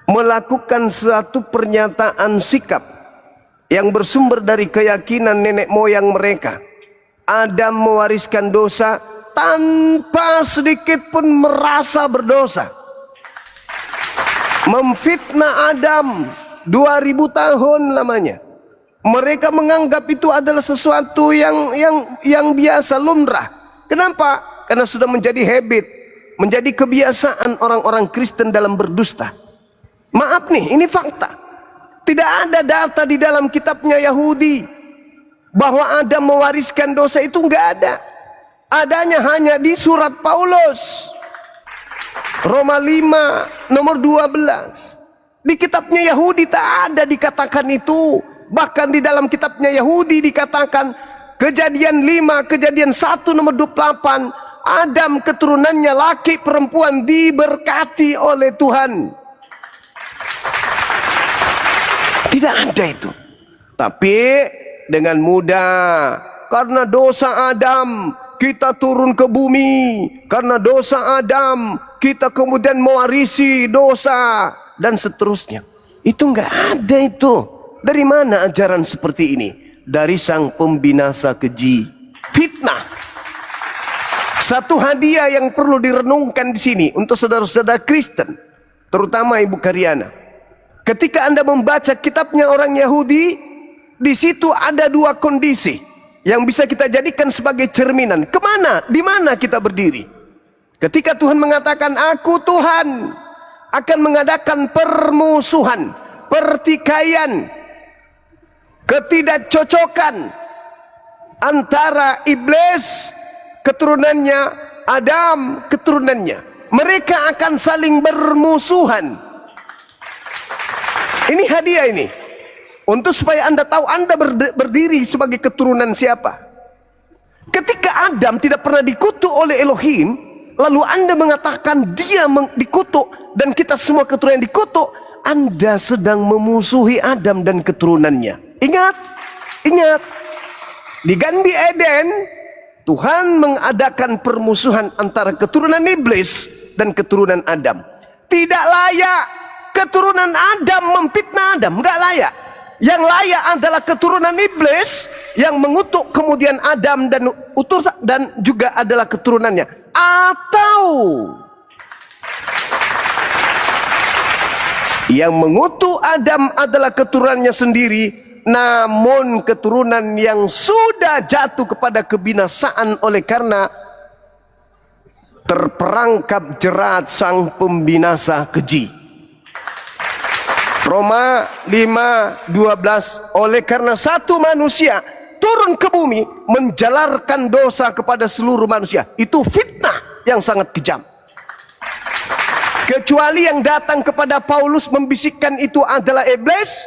melakukan suatu pernyataan sikap yang bersumber dari keyakinan nenek moyang mereka. Adam mewariskan dosa tanpa sedikit pun merasa berdosa. Memfitnah Adam 2000 tahun lamanya. Mereka menganggap itu adalah sesuatu yang biasa, lumrah. Kenapa? Karena sudah menjadi habit, menjadi kebiasaan orang-orang Kristen dalam berdusta. Maaf nih, ini fakta. Tidak ada data di dalam kitabnya Yahudi bahwa Adam mewariskan dosa, itu enggak ada. Adanya hanya di surat Paulus, Roma 5 nomor 12. Di kitabnya Yahudi tak ada dikatakan itu. Bahkan di dalam kitabnya Yahudi dikatakan, Kejadian 5, Kejadian 1 nomor 28, Adam keturunannya laki perempuan diberkati oleh Tuhan. Tidak ada itu. Tapi dengan mudah, karena dosa Adam kita turun ke bumi, karena dosa Adam kita kemudian mewarisi dosa, dan seterusnya. Itu enggak ada itu. Dari mana ajaran seperti ini? Dari sang pembinasa keji, fitnah. Satu hadiah yang perlu direnungkan di sini untuk saudara-saudara Kristen, terutama Ibu Karyana. Ketika Anda membaca kitabnya orang Yahudi, di situ ada dua kondisi yang bisa kita jadikan sebagai cerminan. Kemana? Di mana kita berdiri? Ketika Tuhan mengatakan, Aku Tuhan akan mengadakan permusuhan, pertikaian, ketidakcocokan antara iblis keturunannya, Adam keturunannya. Mereka akan saling bermusuhan. Ini hadiah ini, untuk supaya Anda tahu Anda berdiri sebagai keturunan siapa. Ketika Adam tidak pernah dikutuk oleh Elohim, lalu Anda mengatakan dia dikutuk dan kita semua keturunan dikutuk, Anda sedang memusuhi Adam dan keturunannya. Ingat, ingat, di Ganbi Eden Tuhan mengadakan permusuhan antara keturunan iblis dan keturunan Adam. Tidak layak keturunan Adam memfitnah Adam, enggak layak. Yang layak adalah keturunan iblis yang mengutuk kemudian Adam dan utusan, dan juga adalah keturunannya. Atau yang mengutuk Adam adalah keturunannya sendiri, namun keturunan yang sudah jatuh kepada kebinasaan oleh karena terperangkap jerat sang pembinasa keji. Roma 5:12, oleh karena satu manusia turun ke bumi menjalarkan dosa kepada seluruh manusia. Itu fitnah yang sangat kejam. Kecuali yang datang kepada Paulus membisikkan itu adalah iblis,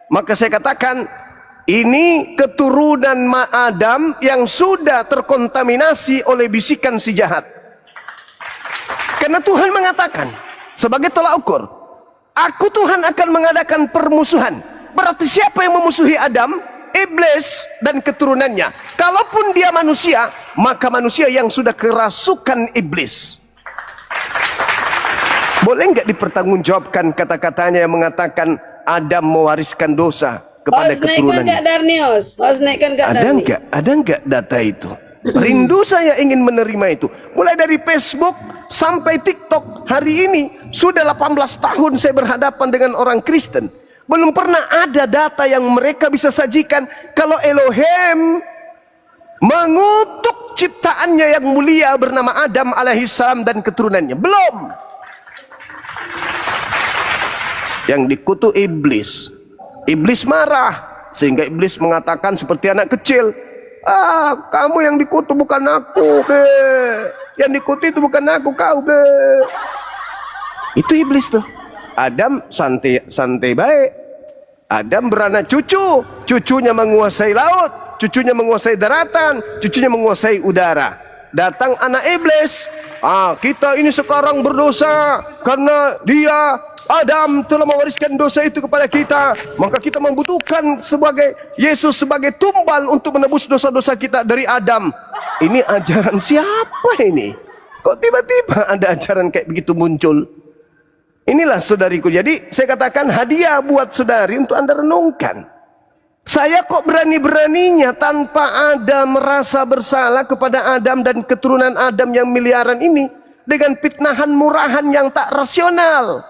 maka saya katakan ini keturunan Adam yang sudah terkontaminasi oleh bisikan si jahat. Karena Tuhan mengatakan sebagai tolak ukur, Aku Tuhan akan mengadakan permusuhan. Berarti siapa yang memusuhi Adam? Iblis dan keturunannya. Kalaupun dia manusia, maka manusia yang sudah kerasukan iblis. Boleh nggak dipertanggungjawabkan kata-katanya yang mengatakan Adam mewariskan dosa kepada keturunannya? Ada nggak data itu? Rindu saya ingin menerima itu. Mulai dari Facebook sampai TikTok, hari ini sudah 18 tahun saya berhadapan dengan orang Kristen. Belum pernah ada data yang mereka bisa sajikan kalau Elohim mengutuk ciptaannya yang mulia bernama Adam alaihissalam dan keturunannya. Belum. Yang dikutuk iblis. Iblis marah sehingga iblis mengatakan seperti anak kecil, kamu yang dikutuk bukan aku, be. Yang dikutuk itu bukan aku, kau, be. Itu iblis tuh. Adam santai baik. Adam beranak cucu, cucunya menguasai laut, cucunya menguasai daratan, cucunya menguasai udara. Datang anak iblis, kita ini sekarang berdosa karena dia Adam telah mewariskan dosa itu kepada kita, maka kita membutuhkan sebagai Yesus sebagai tumbal untuk menebus dosa-dosa kita dari Adam. Ini ajaran siapa ini? Kok tiba-tiba ada ajaran kayak begitu muncul? Inilah saudariku. Jadi saya katakan hadiah buat saudari untuk Anda renungkan. Saya kok berani-beraninya tanpa ada merasa bersalah kepada Adam dan keturunan Adam yang miliaran ini dengan fitnahan murahan yang tak rasional.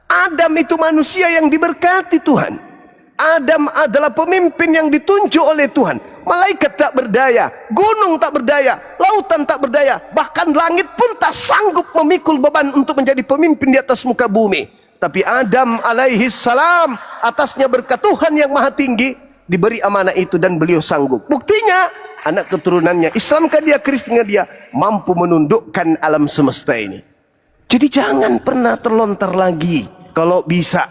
Adam itu manusia yang diberkati Tuhan. Adam adalah pemimpin yang ditunjuk oleh Tuhan. Malaikat tak berdaya, gunung tak berdaya, lautan tak berdaya, bahkan langit pun tak sanggup memikul beban untuk menjadi pemimpin di atas muka bumi. Tapi Adam alaihi salam, atasnya berkat Tuhan yang maha tinggi, diberi amanah itu dan beliau sanggup. Buktinya anak keturunannya, Islamkah dia, Kristenkah dia, mampu menundukkan alam semesta ini. Jadi jangan pernah terlontar lagi. Kalau bisa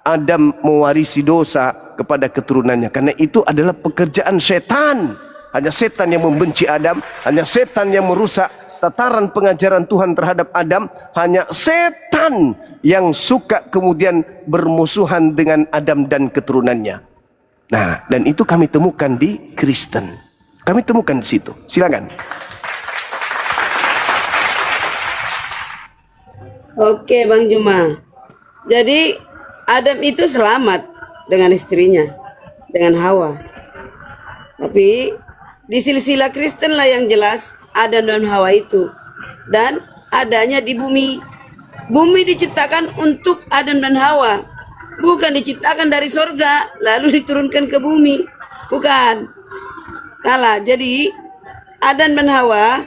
Adam mewarisi dosa kepada keturunannya, karena itu adalah pekerjaan setan. Hanya setan yang membenci Adam, hanya setan yang merusak tataran pengajaran Tuhan terhadap Adam, hanya setan yang suka kemudian bermusuhan dengan Adam dan keturunannya. Nah, dan itu kami temukan di Kristen. Kami temukan di situ. Silakan. Oke, Bang Juma. Jadi Adam itu selamat dengan istrinya, dengan Hawa. Tapi di silsilah Kristen lah yang jelas Adam dan Hawa itu, dan adanya di bumi. Bumi diciptakan untuk Adam dan Hawa, bukan diciptakan dari sorga lalu diturunkan ke bumi, bukan. Salah. Jadi Adam dan Hawa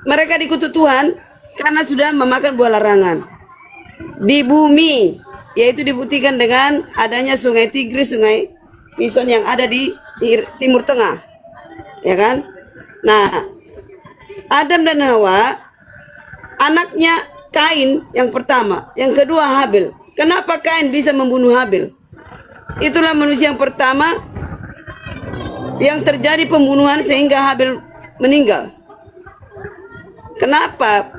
mereka dikutuk Tuhan karena sudah memakan buah larangan di bumi. Yaitu dibuktikan dengan adanya sungai Tigris, sungai Pison yang ada di Timur Tengah, ya kan? Nah, Adam dan Hawa, anaknya Kain yang pertama, yang kedua Habil. Kenapa Kain bisa membunuh Habil? Itulah manusia yang pertama yang terjadi pembunuhan sehingga Habil meninggal. Kenapa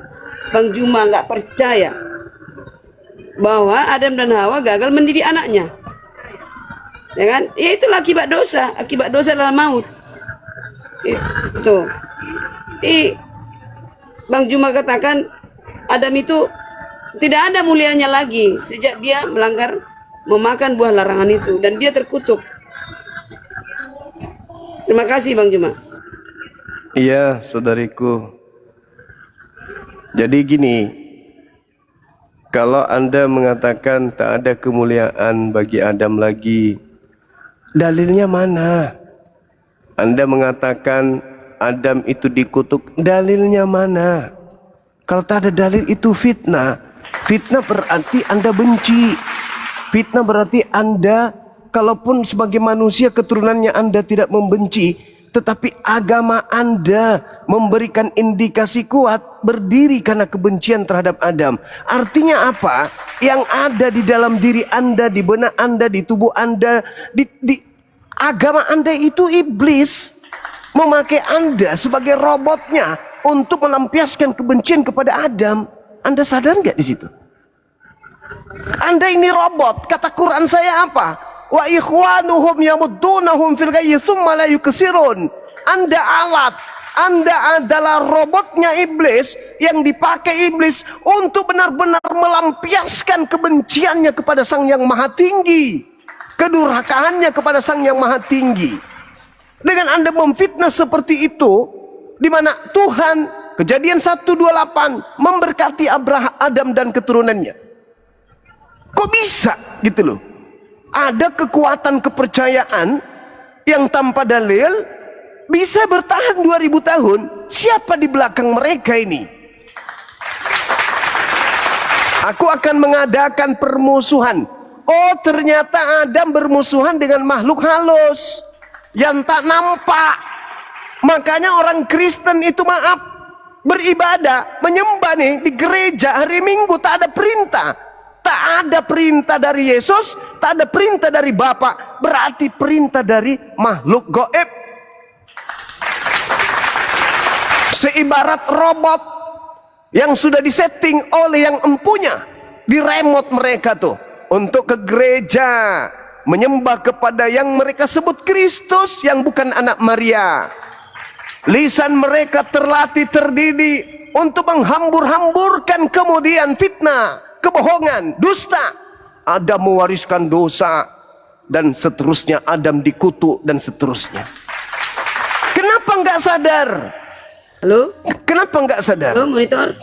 Bang Juma nggak percaya bahwa Adam dan Hawa gagal mendidik anaknya, ya kan? Ya itulah akibat dosa. Akibat dosa adalah maut. Itu. Bang Juma katakan Adam itu tidak ada mulianya lagi sejak dia melanggar, memakan buah larangan itu, dan dia terkutuk. Terima kasih Bang Juma. Iya, saudariku. Jadi gini, kalau Anda mengatakan tak ada kemuliaan bagi Adam lagi, dalilnya mana? Anda mengatakan Adam itu dikutuk, dalilnya mana? Kalau tak ada dalil itu fitnah. Fitnah berarti Anda benci. Fitnah berarti Anda, kalaupun sebagai manusia keturunannya Anda tidak membenci, tetapi agama Anda memberikan indikasi kuat berdiri karena kebencian terhadap Adam. Artinya apa? Yang ada di dalam diri Anda, di benak Anda, di tubuh Anda, di agama Anda itu iblis memakai Anda sebagai robotnya untuk melampiaskan kebencian kepada Adam. Anda sadar nggak di situ? Anda ini robot. Kata Quran saya apa? Wa ikhwanuhum yamuddunahum fil ghayyi tsumma la yukesirun. Anda alat, Anda adalah robotnya iblis yang dipakai iblis untuk benar-benar melampiaskan kebenciannya kepada Sang Yang Maha Tinggi, kedurhakaannya kepada Sang Yang Maha Tinggi. Dengan Anda memfitnah seperti itu, di mana Tuhan, Kejadian 1:28 memberkati Adam dan keturunannya. Kok bisa gitu loh? Ada kekuatan kepercayaan yang tanpa dalil bisa bertahan 2000 tahun. Siapa di belakang mereka ini? Aku akan mengadakan permusuhan. Oh, ternyata Adam bermusuhan dengan makhluk halus yang tak nampak. Makanya orang Kristen itu beribadah, menyembah nih di gereja hari Minggu tak ada perintah. Tak ada perintah dari Yesus, tak ada perintah dari Bapa, berarti perintah dari makhluk gaib. Seibarat robot yang sudah disetting oleh yang empunya di remote mereka tuh untuk ke gereja menyembah kepada yang mereka sebut Kristus yang bukan anak Maria. Lisan mereka terlatih, terdidik untuk menghambur-hamburkan kemudian fitnah, kebohongan, dusta. Adam mewariskan dosa dan seterusnya, Adam dikutuk dan seterusnya. Kenapa nggak sadar? Halo? Kenapa nggak sadar? Halo, monitor?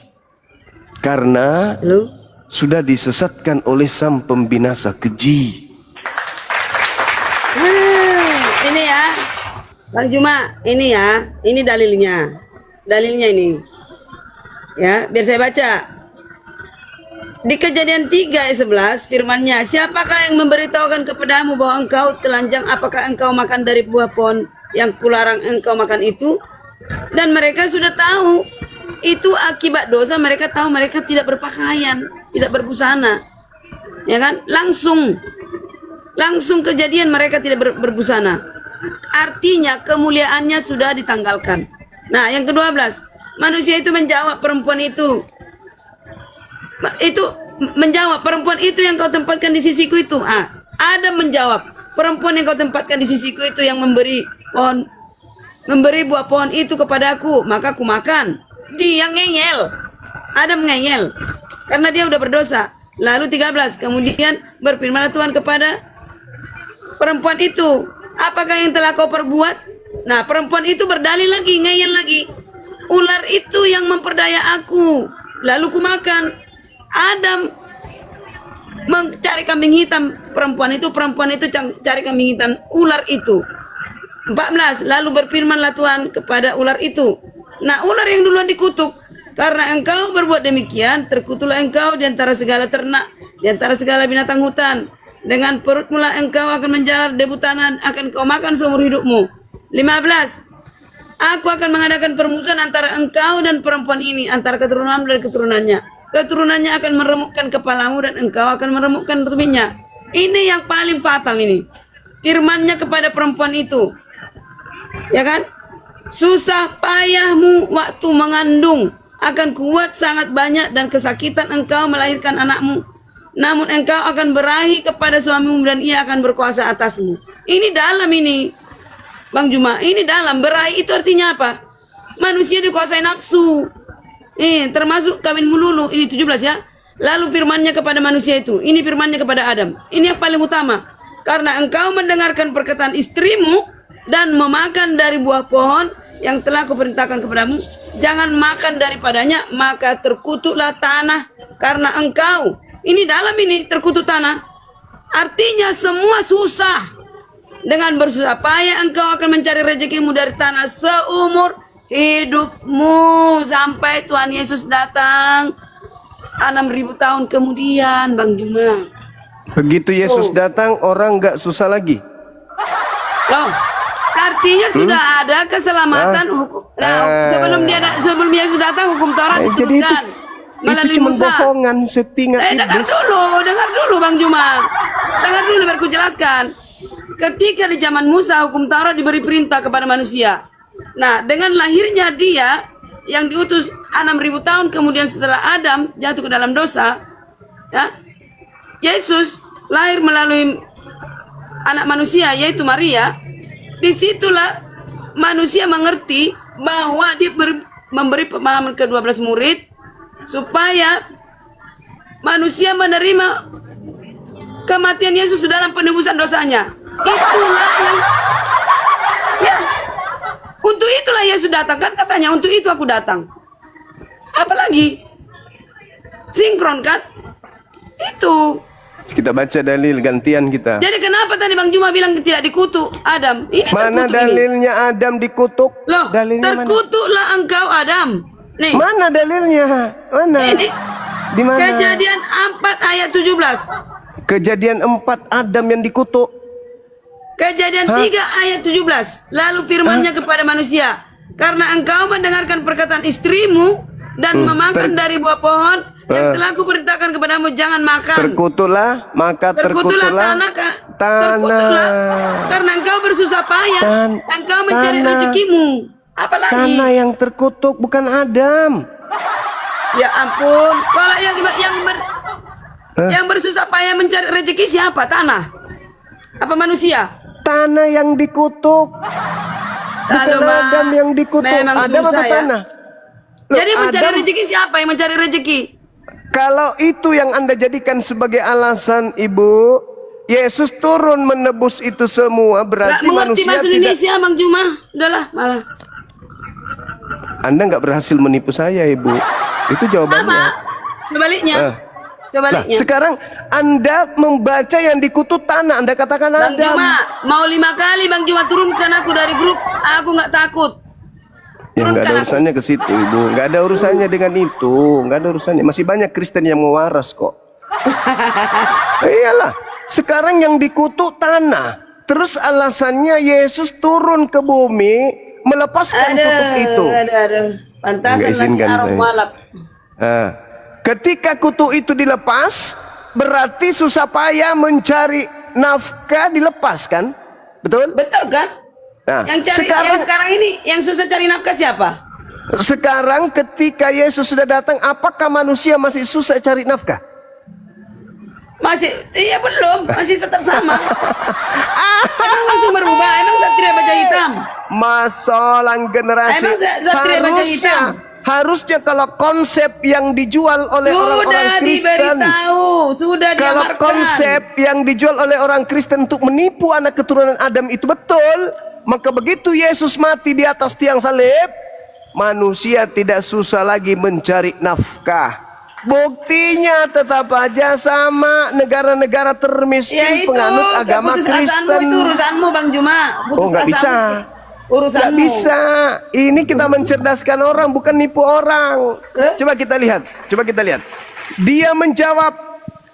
Karena Halo? sudah disesatkan oleh sang pembinasa keji. Ini ya, Bang Juma, ini ya, ini dalilnya. Dalilnya ini. Ya, biar saya baca. Di Kejadian 3 ayat 11 firman-Nya, siapakah yang memberitahukan kepadamu bahwa engkau telanjang, apakah engkau makan dari buah pohon yang kularang engkau makan itu? Dan mereka sudah tahu itu akibat dosa, mereka tahu mereka tidak berpakaian, tidak berbusana. Ya kan? Langsung kejadian mereka tidak berbusana. Artinya kemuliaannya sudah ditanggalkan. Nah, yang ke-12, manusia itu menjawab perempuan itu menjawab, perempuan itu yang kau tempatkan di sisiku itu. Adam menjawab, perempuan yang kau tempatkan di sisiku itu yang memberi buah pohon itu kepadaku, maka aku makan. Dia ngeyel, Adam ngeyel karena dia udah berdosa. Lalu 13, kemudian berfirmanlah Tuhan kepada perempuan itu, apakah yang telah kau perbuat? Nah, perempuan itu berdalil lagi, ngeyel lagi, ular itu yang memperdaya aku, lalu ku makan. Adam mencari kambing hitam, perempuan itu cari kambing hitam, ular itu. 14, lalu berfirmanlah Tuhan kepada ular itu. Nah, ular yang duluan dikutuk, karena engkau berbuat demikian, terkutuklah engkau di antara segala ternak, di antara segala binatang hutan. Dengan perut mula engkau akan menjalar, debu tanah akan kau makan seumur hidupmu. 15, aku akan mengadakan permusuhan antara engkau dan perempuan ini, antara keturunanmu dan keturunannya. Keturunannya akan meremukkan kepalamu dan engkau akan meremukkan tumitnya. Ini yang paling fatal ini. Firman-Nya kepada perempuan itu. Ya kan? Susah payahmu waktu mengandung akan kuat sangat banyak dan kesakitan engkau melahirkan anakmu. Namun engkau akan berahi kepada suamimu dan ia akan berkuasa atasmu. Ini dalam ini. Bang Juma, ini dalam. Berahi itu artinya apa? Manusia dikuasai nafsu. Termasuk kawin melulu, ini 17 ya. Lalu firman-Nya kepada manusia itu, ini firman-Nya kepada Adam. Ini yang paling utama. Karena engkau mendengarkan perkataan istrimu dan memakan dari buah pohon yang telah kuperintahkan kepadamu, jangan makan daripadanya, maka terkutuklah tanah karena engkau. Ini dalam ini terkutuk tanah. Artinya semua susah. Dengan bersusah payah engkau akan mencari rezekimu dari tanah seumur hidupmu sampai Tuhan Yesus datang 6.000 tahun kemudian, Bang Juma. Begitu Yesus datang, orang nggak susah lagi. Loh, artinya sudah ada keselamatan hukum. Nah, sebelum Yesus datang, hukum Taurat Jadi diturunkan melalui cuma Musa. bohongan, settingan Dengar iblis. dulu Bang Juma. Dengar dulu biar ku jelaskan. Ketika di zaman Musa, hukum Taurat diberi perintah kepada manusia. Nah, dengan lahirnya dia yang diutus 6.000 tahun kemudian setelah Adam jatuh ke dalam dosa, ya, Yesus lahir melalui anak manusia yaitu Maria. Disitulah manusia mengerti bahwa dia memberi pemahaman ke 12 murid supaya manusia menerima kematian Yesus dalam penebusan dosanya. Itulah yang ya, untuk itulah Yesus datang, kan katanya untuk itu aku datang. Apalagi sinkron kan? Itu. Kita baca dalil gantian kita. Jadi kenapa tadi Bang Juma bilang tidak dikutuk Adam? Ini Mana terkutuk dalilnya ini. Adam dikutuk? Loh, Dalilnya terkutuklah engkau Adam. Nih. Mana dalilnya? Mana? Ini. Di mana? Kejadian 4 ayat 17. Kejadian 4 Adam yang dikutuk. Kejadian 3 ayat 17. Lalu firman-Nya kepada manusia, karena engkau mendengarkan perkataan istrimu dan memakan dari buah pohon yang telah kuperintahkan kepadamu, jangan makan. Terkutuklah, maka Terkutuklah tanah. Terkutuklah karena engkau bersusah payah. Engkau mencari rezekimu. Apalagi? Tanah yang terkutuk bukan Adam. Ya ampun. Kalau yang bersusah payah mencari rezeki siapa? Tanah? Apa manusia? Tanah yang dikutuk. Bukan Adam yang dikutuk. Memang Adam susah apa ya? tanah? Loh, Jadi mencari Adam- rezeki siapa yang mencari rezeki? Kalau itu yang Anda jadikan sebagai alasan, Ibu, Yesus turun menebus itu semua, Nggak berarti mengerti manusia bahasa tidak. Indonesia, Bang Juma. Udahlah, malah. Anda nggak berhasil menipu saya, Ibu. Itu jawabannya. Sama. Sebaliknya. Nah, Sebaliknya. sekarang Anda membaca yang dikutu tanah, Anda katakan Bang Adam. Juma, mau 5 kali Bang Juma turunkan aku dari grup, aku nggak takut. Ya nggak ada Turunkan aku. urusannya ke situ, Ibu. Nggak ada urusannya dengan itu. Nggak ada urusannya. Masih banyak Kristen yang mau waras kok. Iyalah. Sekarang yang dikutuk tanah. Terus alasannya Yesus turun ke bumi melepaskan kutuk itu. Aduh. Pantasan Nggak nasi izinkan arok saya. malap. Nah, ketika kutuk itu dilepas, berarti susah payah mencari nafkah dilepaskan. Betul? Betul kan? Nah, Yang sekarang ini yang susah cari nafkah siapa? sekarang ketika Yesus sudah datang, apakah manusia masih susah cari nafkah? Masih, iya belum, masih tetap sama. Emang langsung berubah, emang satria baja hitam. Masalah generasi. Emang satria baja hitam? Harusnya kalau konsep yang dijual oleh orang-orang Sudah Kristen, diberitahu, sudah kalau diamarkan. konsep yang dijual oleh orang Kristen untuk menipu anak keturunan Adam itu betul, maka begitu Yesus mati di atas tiang salib, manusia tidak susah lagi mencari nafkah. Buktinya tetap aja sama negara-negara termiskin Ya itu, penganut agama putus asaanmu Kristen. itu urusanmu Bang Juma. Oh, nggak bisa. Urusanmu. Nggak bisa. Ini kita mencerdaskan orang, bukan nipu orang. Coba kita lihat. Dia menjawab,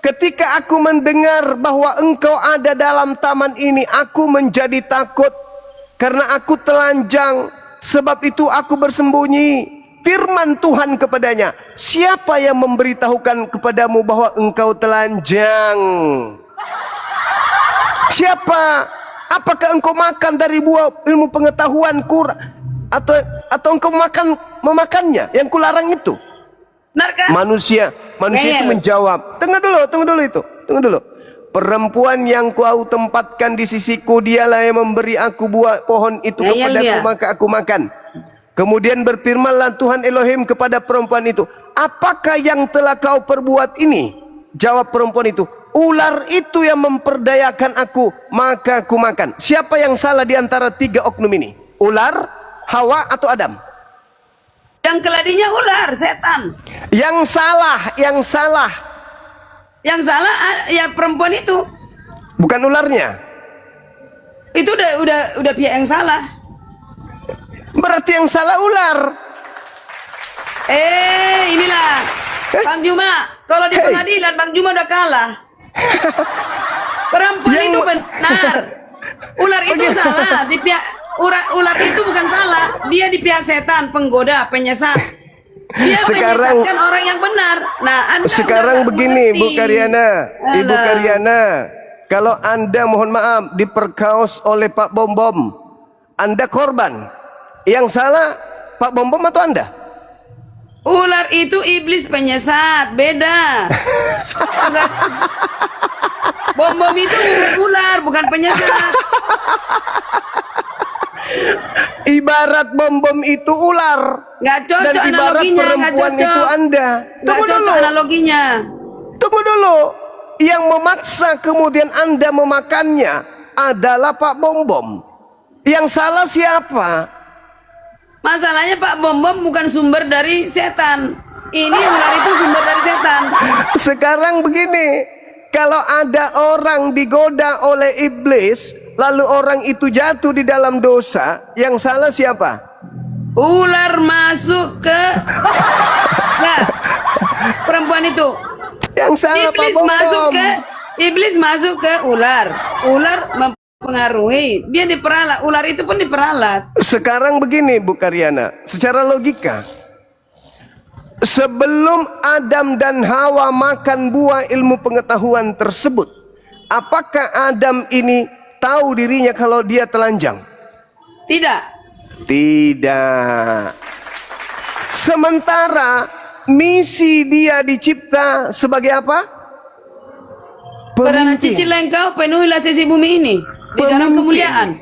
ketika aku mendengar bahwa engkau ada dalam taman ini, aku menjadi takut karena aku telanjang. Sebab itu aku bersembunyi. Firman Tuhan kepadanya, siapa yang memberitahukan kepadamu bahwa engkau telanjang? Siapa? Apakah engkau makan dari buah ilmu pengetahuan atau engkau memakannya yang kularang itu? Benarkah? Manusia itu menjawab, tunggu dulu. Perempuan yang kau tempatkan di sisiku, dialah yang memberi aku buah pohon itu kepadaku, maka aku makan. Kemudian berfirmanlah Tuhan Elohim kepada perempuan itu, apakah yang telah kau perbuat ini? Jawab perempuan itu, ular itu yang memperdayakan aku, maka aku makan. Siapa yang salah di antara 3 oknum ini? Ular, Hawa, atau Adam? Yang keladinya ular, setan. Yang salah Ya perempuan itu. bukan ularnya. Itu udah pihak yang salah. Berarti yang salah ular. Inilah Bang Juma, kalau di pengadilan Bang Juma udah kalah. Perempuan itu benar. Ular itu salah. Di pihak ular itu bukan salah. Dia di pihak setan, penggoda, penyesat. Dia Sekarang menyesatkan orang yang benar. Nah, Anda sekarang begini, Bu Karyana, Ibu Karyana, kalau Anda mohon maaf diperkaos oleh Pak Bom Bom, Anda korban. Yang salah Pak Bom Bom atau Anda? Ular itu iblis penyesat, beda. Bom-bom itu bukan ular, bukan penyesat. Ibarat bom-bom itu ular. Nggak cocok dan ibarat analoginya, nggak perempuan cocok. itu Anda. Nggak cocok analoginya. Tunggu dulu. Yang memaksa kemudian Anda memakannya adalah Pak Bom Bom. Yang salah siapa? Masalahnya Pak Bom-bom bukan sumber dari setan. Ini ular itu sumber dari setan. Sekarang begini, kalau ada orang digoda oleh iblis, lalu orang itu jatuh di dalam dosa, yang salah siapa? Ular masuk ke perempuan itu. Yang salah Pak Bom Bom. Iblis masuk ke ular. Ular mempengaruhi. Dia diperalat. Ular itu pun diperalat. Sekarang begini Bu Karyana, secara logika, sebelum Adam dan Hawa makan buah ilmu pengetahuan tersebut, apakah Adam ini tahu dirinya kalau dia telanjang? Tidak. Tidak. Sementara misi dia dicipta sebagai apa? Peranan cicil engkau penuhilah sisi bumi ini di dalam kemuliaan.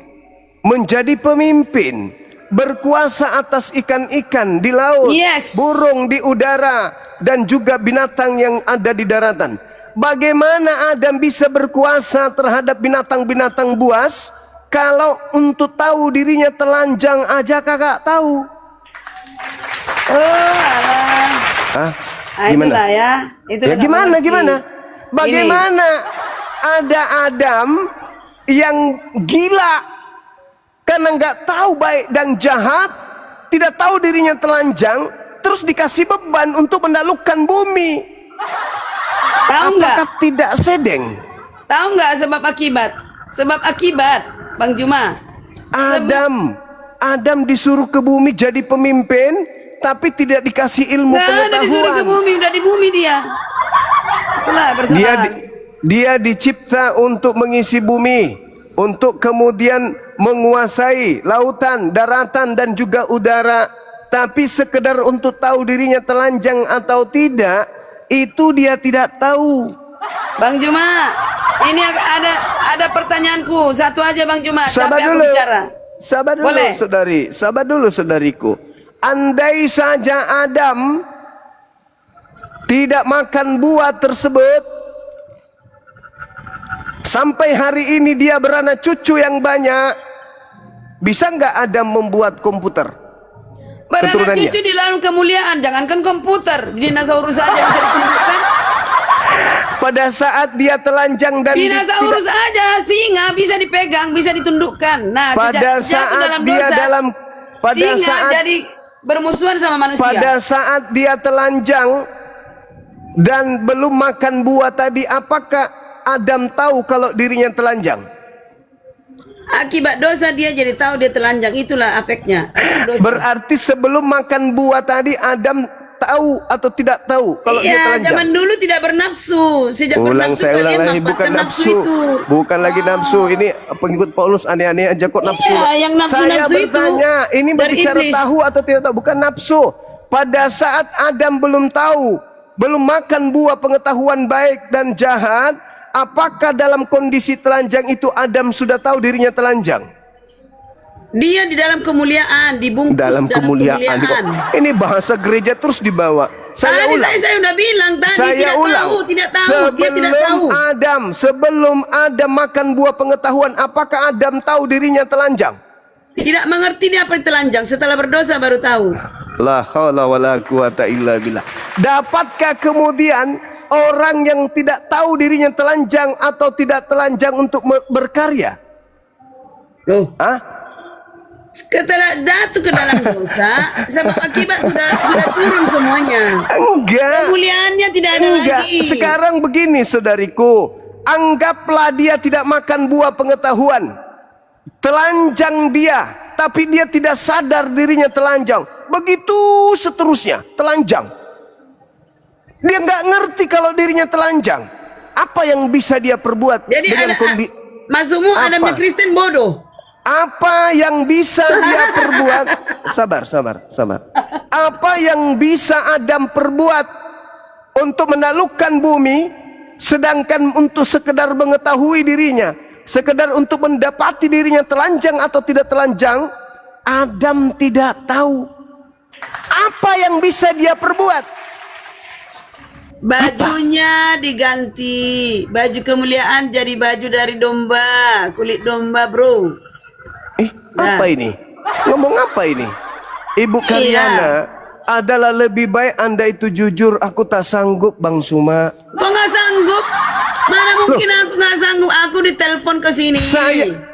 Menjadi pemimpin, berkuasa atas ikan-ikan di laut, Yes. burung di udara, dan juga binatang yang ada di daratan. Bagaimana Adam bisa berkuasa terhadap binatang-binatang buas kalau untuk tahu dirinya telanjang aja kagak tahu? Oh, alah. Ah, Ah, gimana? itulah ya. Itu Ya gimana? Bagaimana ada Adam yang gila karena nggak tahu baik dan jahat, tidak tahu dirinya telanjang, terus dikasih beban untuk menaklukkan bumi. Tahu nggak? Apakah tidak sedeng? Tahu nggak sebab akibat? Sebab akibat, Bang Juma. Adam disuruh ke bumi jadi pemimpin, tapi tidak dikasih ilmu Nggak ada disuruh ke pengetahuan. bumi, udah di bumi dia. Itulah bersalahan. Dia dicipta untuk mengisi bumi, untuk kemudian menguasai lautan, daratan dan juga udara. Tapi sekedar untuk tahu dirinya telanjang atau tidak, itu dia tidak tahu. Bang Juma, ini ada pertanyaanku. Satu aja Bang Juma. Sabar Capek aku dulu. bicara. Sabar dulu, Boleh? saudari. Sabar dulu, saudariku. Andai saja Adam tidak makan buah tersebut, sampai hari ini dia beranak cucu yang banyak, bisa nggak Adam membuat komputer? Beranak Keturunannya. cucu di dalam kemuliaan. Jangankan komputer, dinosaurus saja bisa ditunjukkan. Pada saat dia telanjang dan Dinosaurus aja, singa bisa dipegang, bisa ditundukkan. Nah, pada sejak jatuh saat dalam dia dosa, dalam pada singa saat jadi bermusuhan sama manusia. pada saat dia telanjang dan belum makan buah tadi, apakah Adam tahu kalau dirinya telanjang? Akibat dosa dia jadi tahu dia telanjang. Itulah efeknya. Dosa. Berarti sebelum makan buah tadi Adam tahu atau tidak tahu kalau dia Iya, telanjang? zaman dulu tidak bernafsu. Sejak Ulang bernafsu saya ulang kalian lagi, bukan manfaatkan nafsu nafsu, itu. bukan lagi nafsu. Ini pengikut Paulus aneh-aneh aja kok nafsu. Iya, yang Saya nafsu-nafsu itu bertanya, ini dari berbicara iblis. tahu atau tidak tahu, bukan nafsu. Pada saat Adam belum tahu, belum makan buah pengetahuan baik dan jahat, apakah dalam kondisi telanjang itu Adam sudah tahu dirinya telanjang? Dia di dalam kemuliaan, dibungkus Dalam kemuliaan. Ini bahasa gereja terus dibawa. Saya Tadi ulang. saya udah bilang tadi Saya tidak ulang. tahu, tidak tahu, dia tidak tahu. Sebelum Adam makan buah pengetahuan, apakah Adam tahu dirinya telanjang? Tidak mengerti dia apa telanjang, setelah berdosa baru tahu. La haula wala quwata illa billah. Dapatkah kemudian orang yang tidak tahu dirinya telanjang atau tidak telanjang untuk berkarya? Loh, Hah? setelah jatuh ke dalam dosa, sebab akibat sudah turun semuanya. Enggak. Kemuliaannya tidak ada Enggak. lagi. Sekarang begini saudariku, anggaplah dia tidak makan buah pengetahuan, telanjang dia, tapi dia tidak sadar dirinya telanjang. Begitu seterusnya, telanjang. Dia nggak ngerti kalau dirinya telanjang. Apa yang bisa dia perbuat Jadi dengan maksudmu Apa? Adamnya Kristen bodoh? Apa yang bisa dia perbuat? Sabar. Apa yang bisa Adam perbuat untuk menaklukkan bumi, sedangkan untuk sekedar mengetahui dirinya, sekedar untuk mendapati dirinya telanjang atau tidak telanjang, Adam tidak tahu. Apa yang bisa dia perbuat? Bajunya diganti, baju kemuliaan jadi baju dari domba, kulit domba, bro. Apa ini? Ngomong apa ini? Ibu Karyana, adalah lebih baik Anda itu jujur. Aku tak sanggup, Bang Suma. Kok nggak sanggup? Mana mungkin aku nggak sanggup? Aku ditelepon ke sini.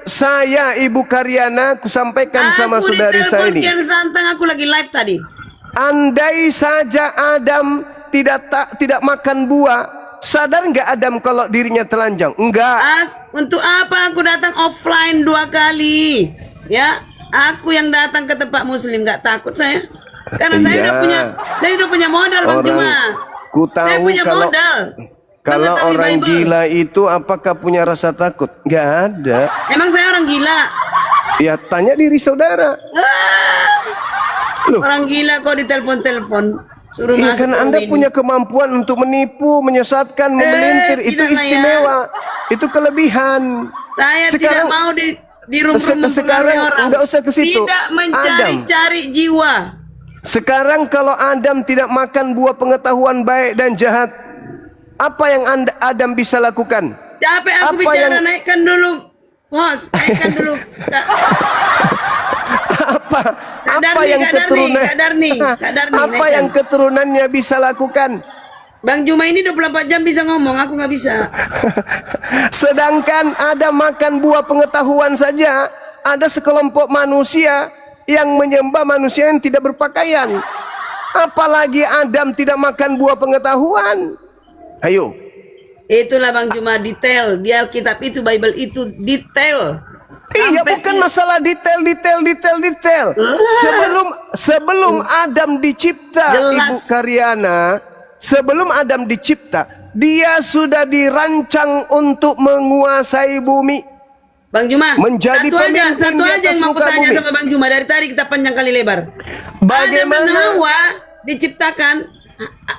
Saya Ibu Karyana, aku sampaikan sama saudari saya ini. Aku Santang, aku lagi live tadi. Andai saja Adam tidak makan buah, sadar nggak Adam kalau dirinya telanjang? Enggak. Untuk apa aku datang offline 2 kali? Ya, aku yang datang ke tempat muslim, nggak takut saya. Karena saya udah punya modal, Bang Juma. Ku tahu Saya punya modal. Kalau Mengetahui orang Bible. gila itu apakah punya rasa takut? Nggak ada. Emang saya orang gila? Ya tanya diri saudara. Loh. Orang gila kok ditelepon-telepon. Suruh Iya, masuk karena ke Anda ini. punya kemampuan untuk menipu, menyesatkan, memelintir. Itu tidaklah ya. istimewa. Itu kelebihan. Saya Sekarang- tidak mau di room sekarang mempengaruhi orang. nggak usah ke situ. Tidak mencari-cari jiwa. Sekarang kalau Adam tidak makan buah pengetahuan baik dan jahat, apa yang Adam bisa lakukan? Capek aku Apa bicara, yang- naikkan dulu. Host, naikkan dulu. Apa Darni, yang Kak Darni, keturunan Kak Darni, Kak Darni, apa naikkan. yang keturunannya bisa lakukan? Bang Juma ini 24 jam bisa ngomong, aku nggak bisa. Sedangkan ada makan buah pengetahuan saja, ada sekelompok manusia yang menyembah manusia yang tidak berpakaian. Apalagi Adam tidak makan buah pengetahuan. Ayo. Itulah Bang Juma detail. Di Alkitab itu, Bible itu detail. Iya, Sampai bukan masalah detail. Sebelum Adam dicipta, Jelas. Ibu Karyana, sebelum Adam dicipta, dia sudah dirancang untuk menguasai bumi. Bang Juma, Menjadi pemimpin satu di aja atas yang mau muka kutanya bumi. sama Bang Juma. Dari tadi kita panjang kali lebar. Bagaimana? Adam dan Hawa diciptakan,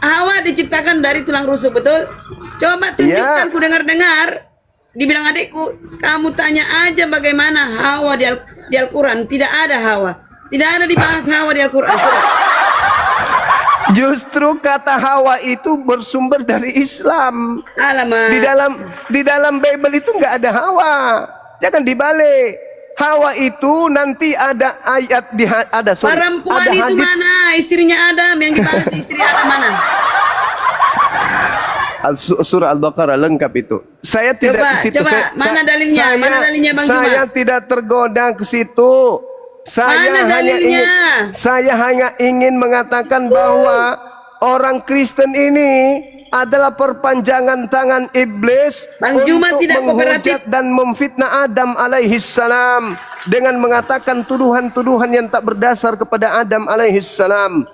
Hawa diciptakan dari tulang rusuk, betul? Coba tunjukkan, Ya. ku dengar-dengar. Dibilang adikku, kamu tanya aja bagaimana Hawa di Al-Quran. Tidak ada Hawa. Tidak ada dibahas Hawa di Al-Quran. Coba. Justru kata Hawa itu bersumber dari Islam. Alamak. Di dalam Bible itu nggak ada Hawa. Jangan dibalik. Hawa itu nanti ada ayat Perempuan ada itu hadits. mana? Istrinya Adam yang dibahas istri Adam mana? Surah Al-Baqarah lengkap itu. Saya tidak Coba, ke situ. coba. Mana dalilnya? Mana dalilnya, Bang Juma? Saya tidak tergoda ke situ. Mana dalilnya? Saya hanya ingin mengatakan bahwa orang Kristen ini adalah perpanjangan tangan iblis Bang Juma untuk tidak kooperatif. menghujat dan memfitnah Adam alaihissalam dengan mengatakan tuduhan-tuduhan yang tak berdasar kepada Adam alaihissalam.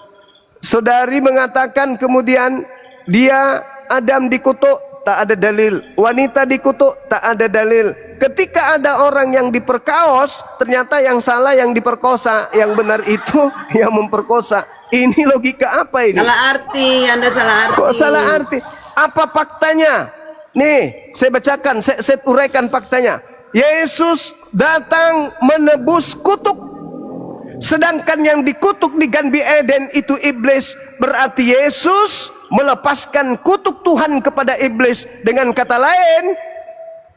Saudari mengatakan kemudian Adam dikutuk, tak ada dalil. Wanita dikutuk, tak ada dalil. Ketika ada orang yang diperkaos, ternyata yang salah yang diperkosa, yang benar itu yang memperkosa. Ini logika apa ini? Salah arti, Anda salah arti. Kok salah arti? Apa faktanya? Nih, saya bacakan, saya uraikan faktanya. Yesus datang menebus kutuk. Sedangkan yang dikutuk di Gan Eden itu iblis. Berarti Yesus melepaskan kutuk Tuhan kepada iblis. Dengan kata lain,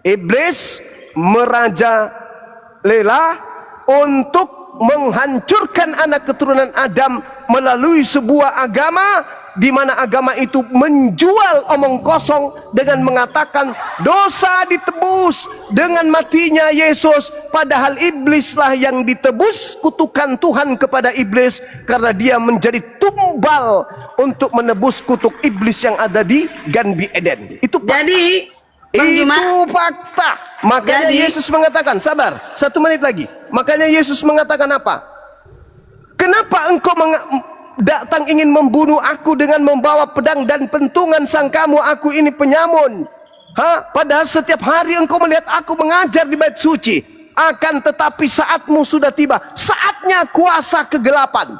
iblis merajalela untuk menghancurkan anak keturunan Adam melalui sebuah agama di mana agama itu menjual omong kosong dengan mengatakan dosa ditebus dengan matinya Yesus, padahal iblislah yang ditebus kutukan Tuhan kepada iblis karena dia menjadi tumbal untuk menebus kutuk iblis yang ada di Gan Eden. Itu Jadi, Bang Juma, itu fakta. Makanya Jadi- Yesus mengatakan, sabar, 1 menit lagi. Makanya Yesus mengatakan apa? Kenapa engkau datang ingin membunuh aku dengan membawa pedang dan pentungan, sangkamu aku ini penyamun? Padahal setiap hari engkau melihat aku mengajar di bait suci. Akan tetapi saatmu sudah tiba, saatnya kuasa kegelapan.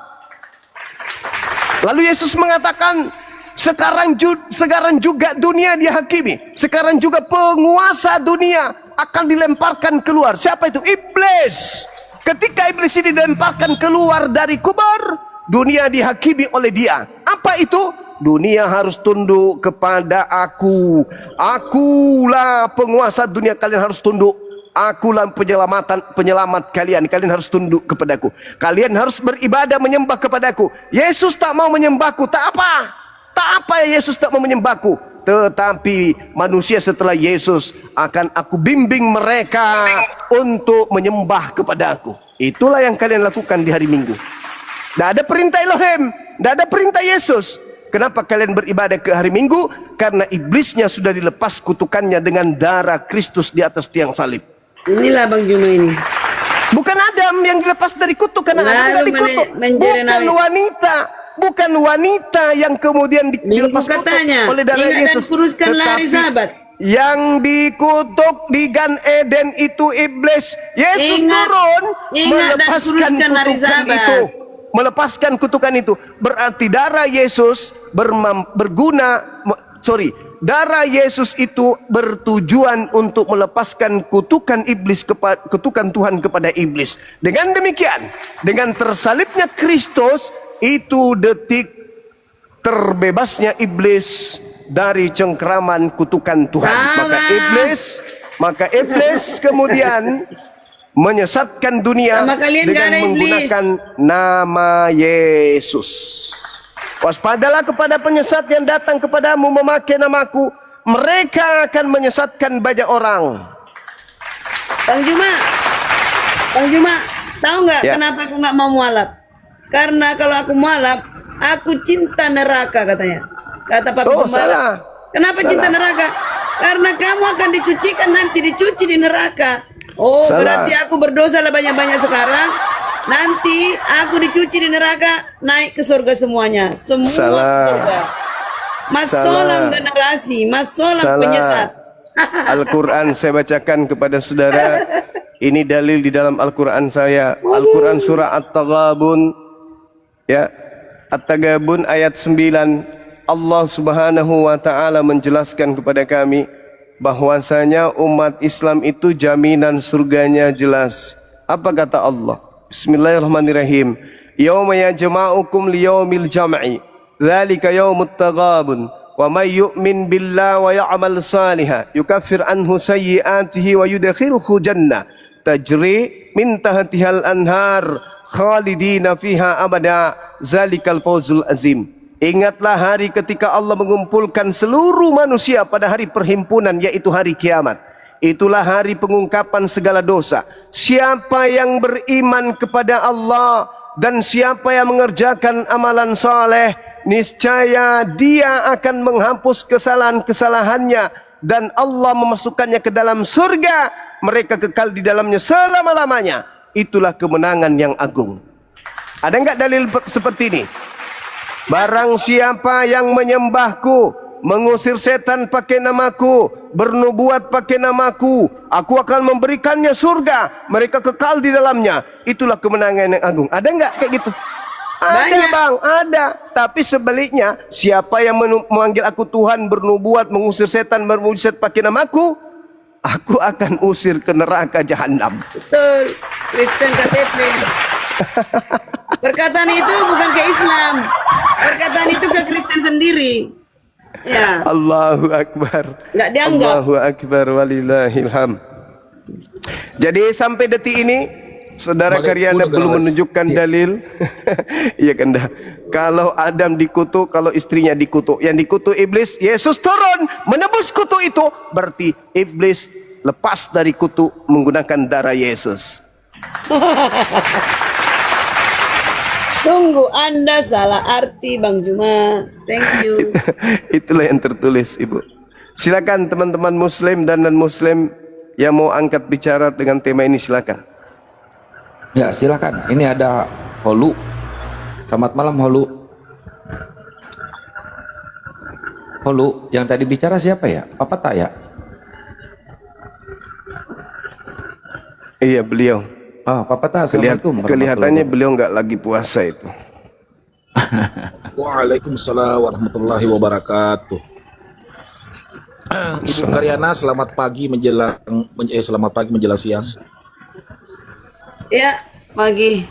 Lalu Yesus mengatakan, sekarang juga dunia dihakimi. Sekarang juga penguasa dunia akan dilemparkan keluar. Siapa itu? Iblis. Ketika iblis ini dilemparkan keluar dari kubur, dunia dihakimi oleh dia. Apa itu? Dunia harus tunduk kepada aku. Akulah penguasa dunia, kalian harus tunduk. Akulah penyelamat kalian. Kalian harus tunduk kepadaku. Kalian harus beribadah menyembah kepadaku. Yesus tak mau menyembahku. Tak apa ya Yesus tak mau menyembahku. Tetapi manusia setelah Yesus akan aku bimbing mereka untuk menyembah kepadaku. Itulah yang kalian lakukan di hari Minggu. Tidak ada perintah Elohim, tidak ada perintah Yesus. Kenapa kalian beribadah ke hari Minggu? Karena iblisnya sudah dilepas kutukannya dengan darah Kristus di atas tiang salib. inilah Bang Juma ini. Bukan Adam yang dilepas dari kutuk, karena Adam tidak dikutuk. Bukan wanita yang kemudian dilepas kutuk katanya, oleh darah ingat dan Yesus. kuruskan lari sahabat. Yang dikutuk di Gan Eden itu iblis. Yesus turun melepaskan kutukan itu. Melepaskan kutukan itu. Berarti darah Yesus darah Yesus itu bertujuan untuk melepaskan kutukan kutukan Tuhan kepada iblis. Dengan demikian, dengan tersalibnya Kristus, itu detik terbebasnya iblis dari cengkraman kutukan Tuhan. Maka iblis kemudian menyesatkan dunia Sama kalian gak dengan ada iblis. menggunakan nama Yesus. Waspadalah kepada penyesat yang datang kepadamu memakai namaku, mereka akan menyesatkan banyak orang. Bang Juma, tahu nggak Ya. kenapa aku nggak mau mualaf? Karena kalau aku mualaf, aku cinta neraka katanya. Kata Pak Oh, Gembala. salah. Kenapa cinta neraka? Karena kamu akan dicucikan nanti, dicuci di neraka. Oh, Salah. berarti aku berdosa lah banyak-banyak sekarang. Nanti aku dicuci di neraka, naik ke surga semuanya. Semua Salah. surga. Mas Salah. Solam generasi, Mas Solam penyesat. Al-Quran saya bacakan kepada saudara. Ini dalil di dalam Al-Quran saya. Al-Quran surah At-Taghabun, ya, At-Taghabun ayat 9. Allah Subhanahu wa taala menjelaskan kepada kami bahwasanya umat Islam itu jaminan surganya jelas. Apa kata Allah? Bismillahirrahmanirrahim. Yauma yajma'ukum liyaumil jam'i. Dzalika yaumut taghabun. Wa may yu'min billahi wa ya'mal salihan yukaffir anhu sayyi'atihi wa yudkhilhu jannah tajri min tahtihal anhar khalidina fiha abada zalikal fawzul azim. Ingatlah hari ketika Allah mengumpulkan seluruh manusia pada hari perhimpunan, yaitu hari kiamat. Itulah hari pengungkapan segala dosa. Siapa yang beriman kepada Allah dan siapa yang mengerjakan amalan saleh, niscaya dia akan menghapus kesalahan-kesalahannya dan Allah memasukkannya ke dalam surga. Mereka kekal di dalamnya selama-lamanya. Itulah kemenangan yang agung. Ada enggak dalil seperti ini? Barang siapa yang menyembahku, mengusir setan pakai namaku, bernubuat pakai namaku, aku akan memberikannya surga, mereka kekal di dalamnya. Itulah kemenangan yang agung. Ada enggak kayak gitu? Ada Banyak. bang, ada. Tapi sebaliknya, siapa yang memanggil aku Tuhan, bernubuat, mengusir setan, bermujizat pakai namaku, aku akan usir ke neraka jahanam. Betul, Kristen KTP. Perkataan itu bukan ke Islam. Perkataan itu ke Kristen sendiri. Ya, Allahu Akbar. nggak dianggap. Allahu Akbar walillahil hamd. Jadi sampai detik ini saudara Karyana belum menunjukkan dalil. Iya kan dah. Kalau Adam dikutuk, kalau istrinya dikutuk, yang dikutuk iblis, Yesus turun menebus kutuk itu, berarti iblis lepas dari kutuk menggunakan darah Yesus. Tunggu, Anda salah arti Bang Juma. Thank you. Itulah yang tertulis, Ibu. Silakan teman-teman muslim dan non-muslim yang mau angkat bicara dengan tema ini, silakan. Ya, silakan. Ini ada Holu. Selamat malam, Holu. Holu, yang tadi bicara siapa ya? Papa tak ya? Iya, beliau. Ah, Papa tak. Assalamualaikum. Kelihatannya beliau nggak lagi puasa itu. Waalaikumsalam warahmatullahi wabarakatuh. Ibu Karyana, selamat pagi menjelang siang. Ya, pagi.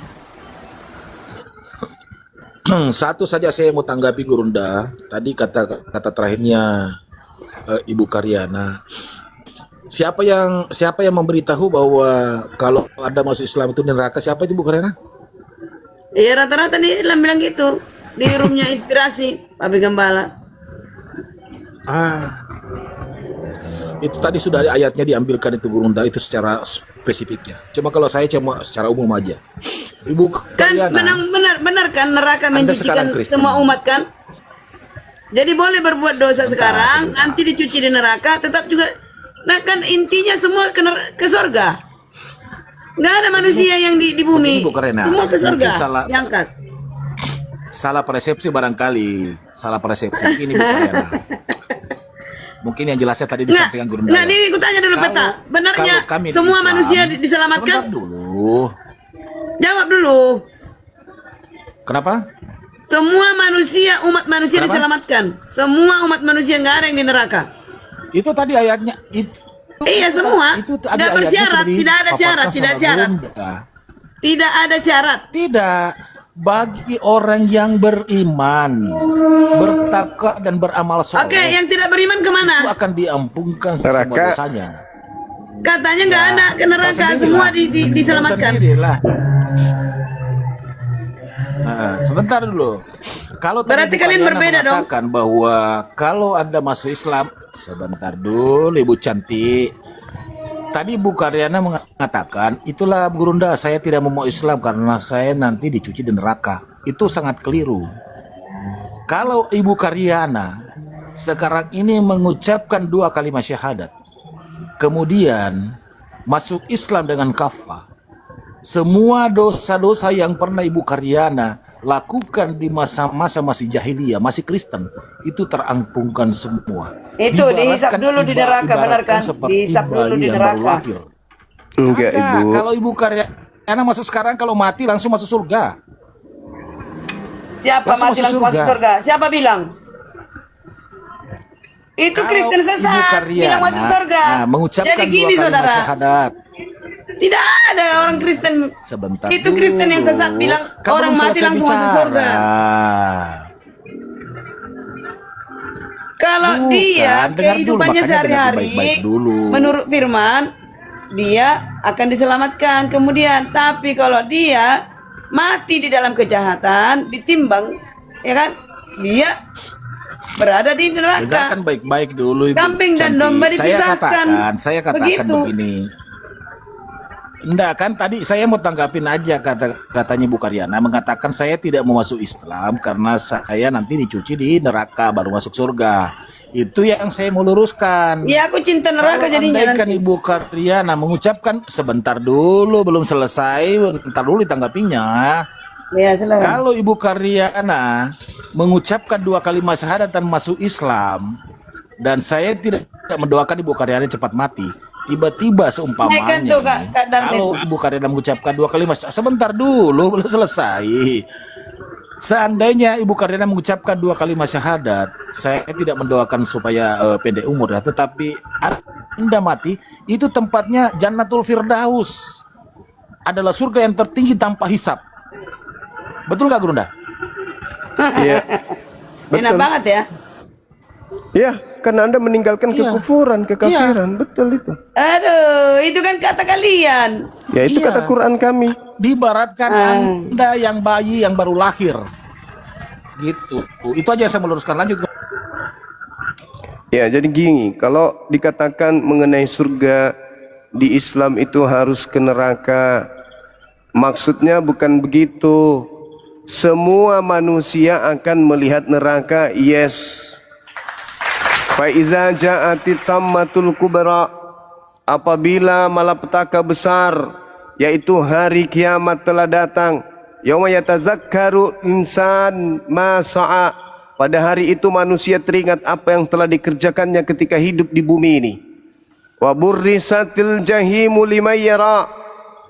Satu saja saya mau tanggapi Gurunda. Tadi kata terakhirnya Ibu Karyana. Siapa yang memberitahu bahwa kalau ada masuk Islam itu di neraka? Siapa itu, Bu Karyana? Ya, rata-rata di Islam bilang gitu. Di roomnya inspirasi, Pak Gembala. Itu tadi sudah ada ayatnya diambilkan itu Gurunda, itu secara spesifiknya. Cuma kalau saya cuma secara umum aja. Ibu Kan Karyana, benar kan neraka Anda mencucikan sekarang Kristen. semua umat kan? Jadi boleh berbuat dosa sekarang, nanti dicuci di neraka, tetap juga. Nah kan intinya semua ke surga. Nggak ada manusia yang di bumi. Begini, Bu Karyana, Semua ke surga. mungkin Diangkat. salah persepsi barangkali. Salah persepsi. Ini Bu Karyana. Mungkin yang jelasnya tadi disampaikan Gurunda. Nggak, ini ikut tanya dulu Peta. Benarnya kalau kami di semua Islam- manusia diselamatkan? Sebentar dulu. Jawab dulu. Kenapa? Semua manusia, umat manusia Kenapa? diselamatkan. Semua umat manusia nggak ada yang di neraka. Itu tadi ayatnya. Iya semua. Itu tadi Nggak ayatnya bersyarat, sudah tidak ada syarat, dipaparkan tidak sama syarat. Gurunda. Tidak ada syarat. Tidak. bagi orang yang beriman, bertakwa dan beramal soleh. Oke, yang tidak beriman Itu kemana? akan diampunkan semua Neraka. dosanya. Katanya nggak ada ke neraka, Tahu semua sendirilah. diselamatkan. Tahu sendirilah. Nah, sebentar dulu. Kalau tadi Berarti Bu kalian Karyana berbeda dong. mengatakan bahwa kalau Anda masuk Islam, sebentar dulu Ibu cantik. Tadi Bu Karyana mengatakan, itulah Gurunda, saya tidak mau Islam karena saya nanti dicuci di neraka. Itu sangat keliru. Kalau Ibu Karyana sekarang ini mengucapkan 2 kalimat syahadat, kemudian masuk Islam dengan kafah, semua dosa-dosa yang pernah Ibu Karyana lakukan di masa-masa masih jahiliyah, masih Kristen, itu terampunkan semua. Itu dihisap dulu di neraka, benar kan? Seperti Dihisap dulu bayi di yang baru neraka. lahir. Enggak, Ada. Ibu. Kalau Ibu Karyana masuk sekarang, kalau mati langsung masuk surga. Siapa Langsung mati masuk langsung masuk surga. surga? Siapa bilang? Itu Kalau Kristen Ibu sesat Karyana, bilang masuk surga. nah, mengucapkan Jadi 2 gini kalimat saudara, syahadat. tidak ada orang Kristen. Sebentar Itu Kristen yang dulu. sesat bilang Kan orang belum mati selesai langsung masuk bicara. surga. Kalau Bukan, dia dengar dulu, kehidupannya makanya dengar sehari-hari, baik-baik dulu. menurut firman, dia akan diselamatkan. Kemudian, tapi kalau dia mati di dalam kejahatan, ditimbang, ya kan? Dia berada di neraka. Dengarkan baik-baik dulu Ibu Kambing dan cantik. domba dipisahkan. Saya katakan Begitu. begini. Enggak kan tadi saya mau tanggapin aja katanya Bu Karyana mengatakan saya tidak mau masuk Islam karena saya nanti dicuci di neraka baru masuk surga. Itu yang saya mau luruskan. Ya aku cinta neraka Kalau jadinya andaikan nanti. Ibu Karyana mengucapkan sebentar dulu belum selesai, bentar dulu ditanggapinya. Ya silakan. Kalau Ibu Karyana mengucapkan 2 kalimat syahadat dan masuk Islam, dan saya tidak mendoakan Ibu Karyana cepat mati. Tiba-tiba seumpamanya, Naikkan tuh, Kak Darmin. kalau Ibu Karyana mengucapkan 2 kalimat sebentar dulu belum selesai. Seandainya Ibu Karyana mengucapkan 2 kalimat syahadat, saya tidak mendoakan supaya pendek umur, ya, tetapi Anda mati, itu tempatnya Jannatul Firdaus, adalah surga yang tertinggi tanpa hisab. Betul nggak Gurunda? Iya. Enak Betul. banget ya. Ya, karena Anda meninggalkan Iya. kekufuran, kekafiran. Betul itu. Aduh, itu kan kata kalian. Ya, itu Iya. kata Quran kami. Diibaratkan Anda yang bayi yang baru lahir. Gitu. Itu aja yang saya meluruskan. Lanjut. Ya, jadi gini, kalau dikatakan mengenai surga di Islam itu harus ke neraka, maksudnya bukan begitu. Semua manusia akan melihat neraka, yes. Fa iza ja'atit tammatul kubra, apabila malapetaka besar, yaitu hari kiamat telah datang, yauma yatazakkaru insan ma sa'a, pada hari itu manusia teringat apa yang telah dikerjakannya ketika hidup di bumi ini. Wa burrisatil jahimu liman yara,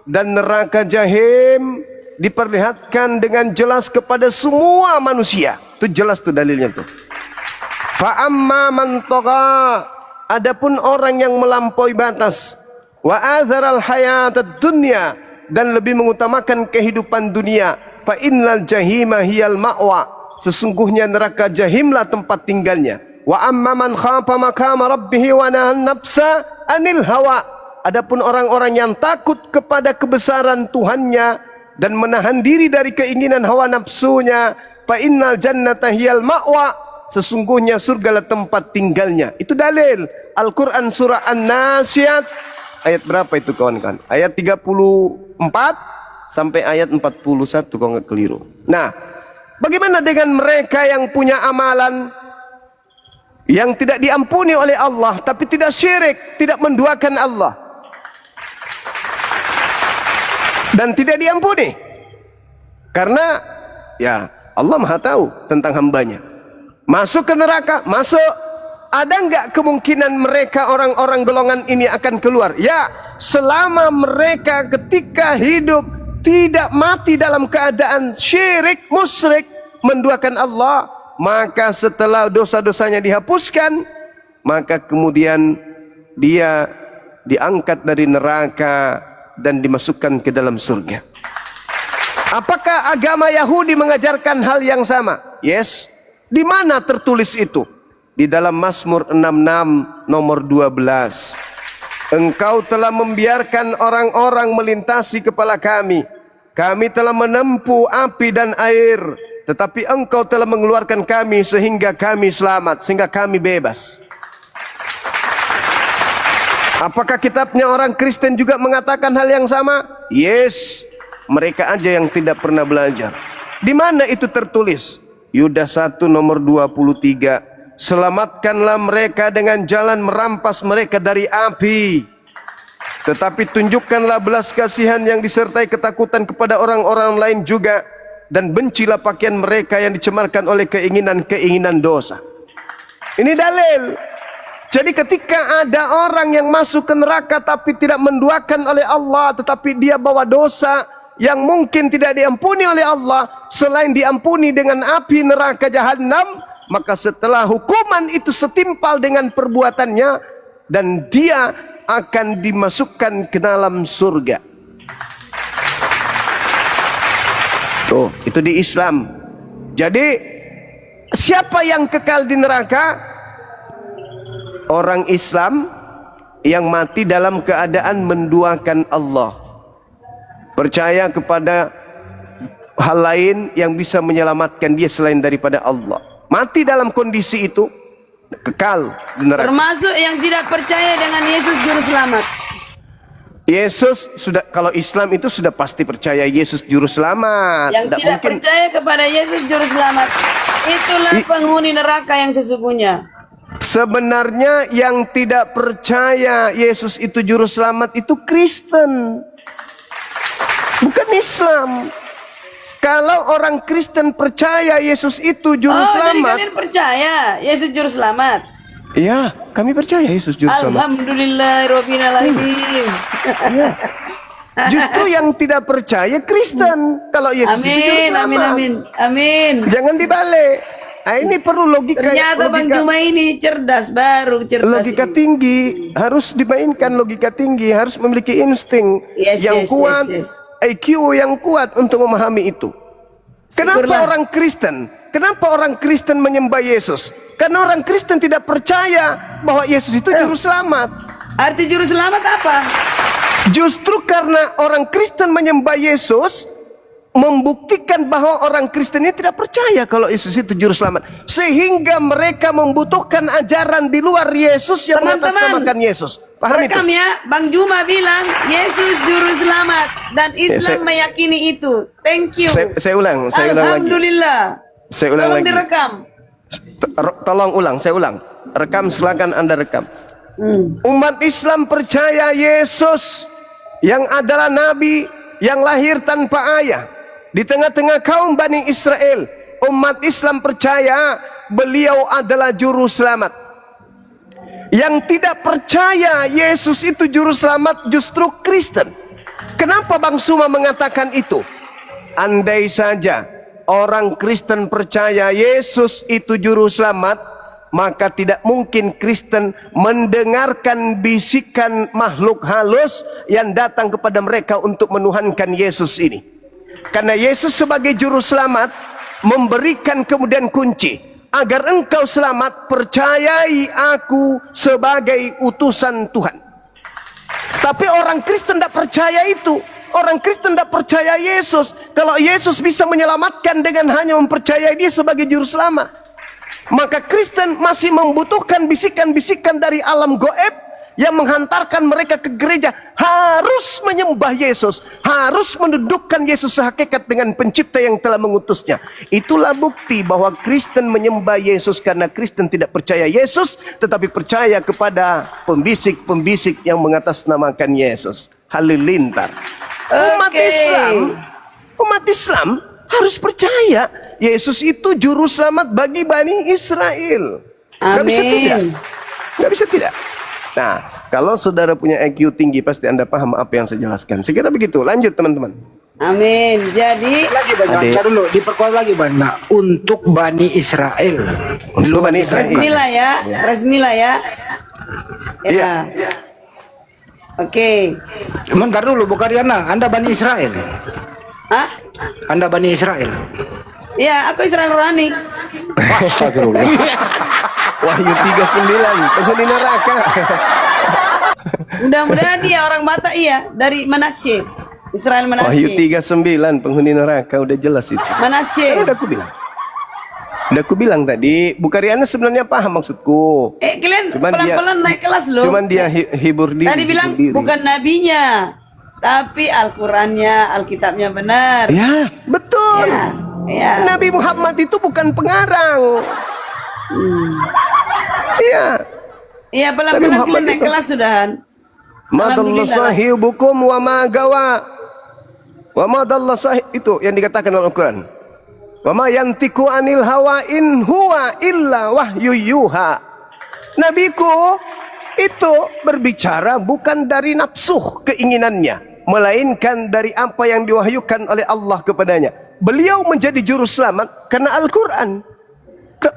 dan neraka jahim diperlihatkan dengan jelas kepada semua manusia. Itu jelas tuh dalilnya tuh. Fa amma man tagha, adapun orang yang melampaui batas, wa adzaral hayatad dunya, dan lebih mengutamakan kehidupan dunia, fa innal jahima hiyal ma'wa, sesungguhnya neraka jahimlah tempat tinggalnya. Wa amma man khafa maqama rabbih wa nahan nafsa anil hawa, adapun orang-orang yang takut kepada kebesaran Tuhannya dan menahan diri dari keinginan hawa nafsunya, fa innal jannata hiyal ma'wa, sesungguhnya surgalah tempat tinggalnya. Itu dalil Al-Quran surah An-Nasiyat ayat berapa itu kawan-kawan? Ayat 34 sampai ayat 41 kalau nggak keliru. Nah, bagaimana dengan mereka yang punya amalan yang tidak diampuni oleh Allah, tapi tidak syirik, tidak menduakan Allah, dan tidak diampuni? Karena ya Allah Maha tahu tentang hambanya. Masuk ke neraka, masuk. Ada enggak kemungkinan mereka orang-orang golongan ini akan keluar? Ya, selama mereka ketika hidup tidak mati dalam keadaan syirik, musyrik, menduakan Allah, maka setelah dosa-dosanya dihapuskan, maka kemudian dia diangkat dari neraka dan dimasukkan ke dalam surga. Apakah agama Yahudi mengajarkan hal yang sama? Yes. Di mana tertulis itu? Di dalam Mazmur 66 nomor 12. Engkau telah membiarkan orang-orang melintasi kepala kami. Kami telah menempuh api dan air, tetapi engkau telah mengeluarkan kami sehingga kami selamat, sehingga kami bebas. Apakah kitabnya orang Kristen juga mengatakan hal yang sama? Yes. Mereka aja yang tidak pernah belajar. Di mana itu tertulis? Yudas 1 nomor 23. Selamatkanlah mereka dengan jalan merampas mereka dari api. Tetapi tunjukkanlah belas kasihan yang disertai ketakutan kepada orang-orang lain juga. Dan bencilah pakaian mereka yang dicemarkan oleh keinginan-keinginan dosa. Ini dalil. Jadi ketika ada orang yang masuk ke neraka tapi tidak menduakan oleh Allah, tetapi dia bawa dosa yang mungkin tidak diampuni oleh Allah, selain diampuni dengan api neraka jahanam, maka setelah hukuman itu setimpal dengan perbuatannya, dan dia akan dimasukkan ke dalam surga. Tuh, itu di Islam. Jadi siapa yang kekal di neraka? Orang Islam yang mati dalam keadaan menduakan Allah, percaya kepada hal lain yang bisa menyelamatkan dia selain daripada Allah. Mati dalam kondisi itu kekal di neraka. Termasuk yang tidak percaya dengan Yesus juru selamat. Yesus sudah, kalau Islam itu sudah pasti percaya Yesus juru selamat. Yang tidak percaya kepada Yesus juru selamat, itulah penghuni neraka yang sesungguhnya. Sebenarnya yang tidak percaya Yesus itu juru selamat itu Kristen, bukan Islam. Kalau orang Kristen percaya Yesus itu juru selamat. Jadi kalian percaya Yesus juru selamat? Iya, kami percaya Yesus juru selamat. Alhamdulillahirobbilalamin. Ya. Justru yang tidak percaya Kristen kalau Yesus itu juru selamat. Amin. Jangan dibalik. Nah, ini perlu logika. Ternyata Bang Juma ini cerdas, baru cerdas. Logika tinggi, harus dimainkan logika tinggi, harus memiliki insting yang kuat, IQ yang kuat untuk memahami itu. Kenapa orang Kristen? Kenapa orang Kristen menyembah Yesus? Karena orang Kristen tidak percaya bahwa Yesus itu juru selamat. Arti juru selamat apa? Justru karena orang Kristen menyembah Yesus, membuktikan bahwa orang Kristen ini tidak percaya kalau Yesus itu juru selamat, sehingga mereka membutuhkan ajaran di luar Yesus yang mengatasnamakan Yesus. Paham itu? Rekam ya, Bang Juma bilang Yesus juru selamat dan Islam meyakini itu. Thank you. Saya ulang lagi. Alhamdulillah. Saya ulang Tolong lagi. direkam. Tolong ulang, saya ulang. Rekam, silakan Anda rekam. Umat Islam percaya Yesus yang adalah nabi yang lahir tanpa ayah di tengah-tengah kaum Bani Israel. Umat Islam percaya beliau adalah juru selamat. Yang tidak percaya Yesus itu juru selamat justru Kristen. Kenapa Bang Suma mengatakan itu? Andai saja orang Kristen percaya Yesus itu juru selamat, maka tidak mungkin Kristen mendengarkan bisikan makhluk halus yang datang kepada mereka untuk menuhankan Yesus ini. Karena Yesus sebagai juru selamat memberikan kemudian kunci, agar engkau selamat, percayai aku sebagai utusan Tuhan. Tapi orang Kristen tidak percaya itu. Orang Kristen tidak percaya Yesus. Kalau Yesus bisa menyelamatkan dengan hanya mempercayai dia sebagai juru selamat, maka Kristen masih membutuhkan bisikan-bisikan dari alam goib yang menghantarkan mereka ke gereja, harus menyembah Yesus, harus mendudukkan Yesus sehakikat dengan pencipta yang telah mengutusnya. Itulah bukti bahwa Kristen menyembah Yesus karena Kristen tidak percaya Yesus, tetapi percaya kepada pembisik-pembisik yang mengatasnamakan Yesus. Halilintar. Umat Islam harus percaya Yesus itu juru selamat bagi Bani Israel. Gak bisa tidak. Gak bisa tidak. Nah, kalau saudara punya IQ tinggi, pasti Anda paham apa yang saya jelaskan. Saya kira begitu. Lanjut teman-teman. Amin. Jadi lagi banyak dulu, diperkuat lagi banyak untuk Bani Israel. Untuk Bani Israel. Resmilah ya, resmilah ya. Iya. Oke. Bentar dulu Bu Karyana, Anda Bani Israel? Hah? Anda Bani Israel. Ya, aku Israel rohani. Astagfirullah. Wahyu 39, penghuni neraka. Mudah-mudahan dia orang Batak, iya, dari Manasye. Israel Wahyu Manasye. 39, penghuni neraka, udah jelas itu. Manasye. Kan udah aku bilang. Udah aku bilang tadi, Bu Karyana sebenarnya paham maksudku. Kalian Cuman dia- pelan-pelan naik kelas loh. Cuman dia hibur diri. Tadi bilang hibur diri. bukan nabinya, tapi Al-Qurannya, Alkitabnya benar. Ya, betul. Ya, ya. Nabi Muhammad itu bukan pengarang. Iya. Iya, Nabi pelan-pelan Muhammad kalian naik itu- kelas sudahan. Madallah Alhamdulillah. sahibukum wa ma gawa. Wa madallah sahib itu yang dikatakan dalam Al-Quran. Wa ma yantiku anil hawa in huwa illa wahyu yuha. Nabiku itu berbicara bukan dari nafsu keinginannya, melainkan dari apa yang diwahyukan oleh Allah kepadanya. Beliau menjadi juru selamat karena Al-Quran.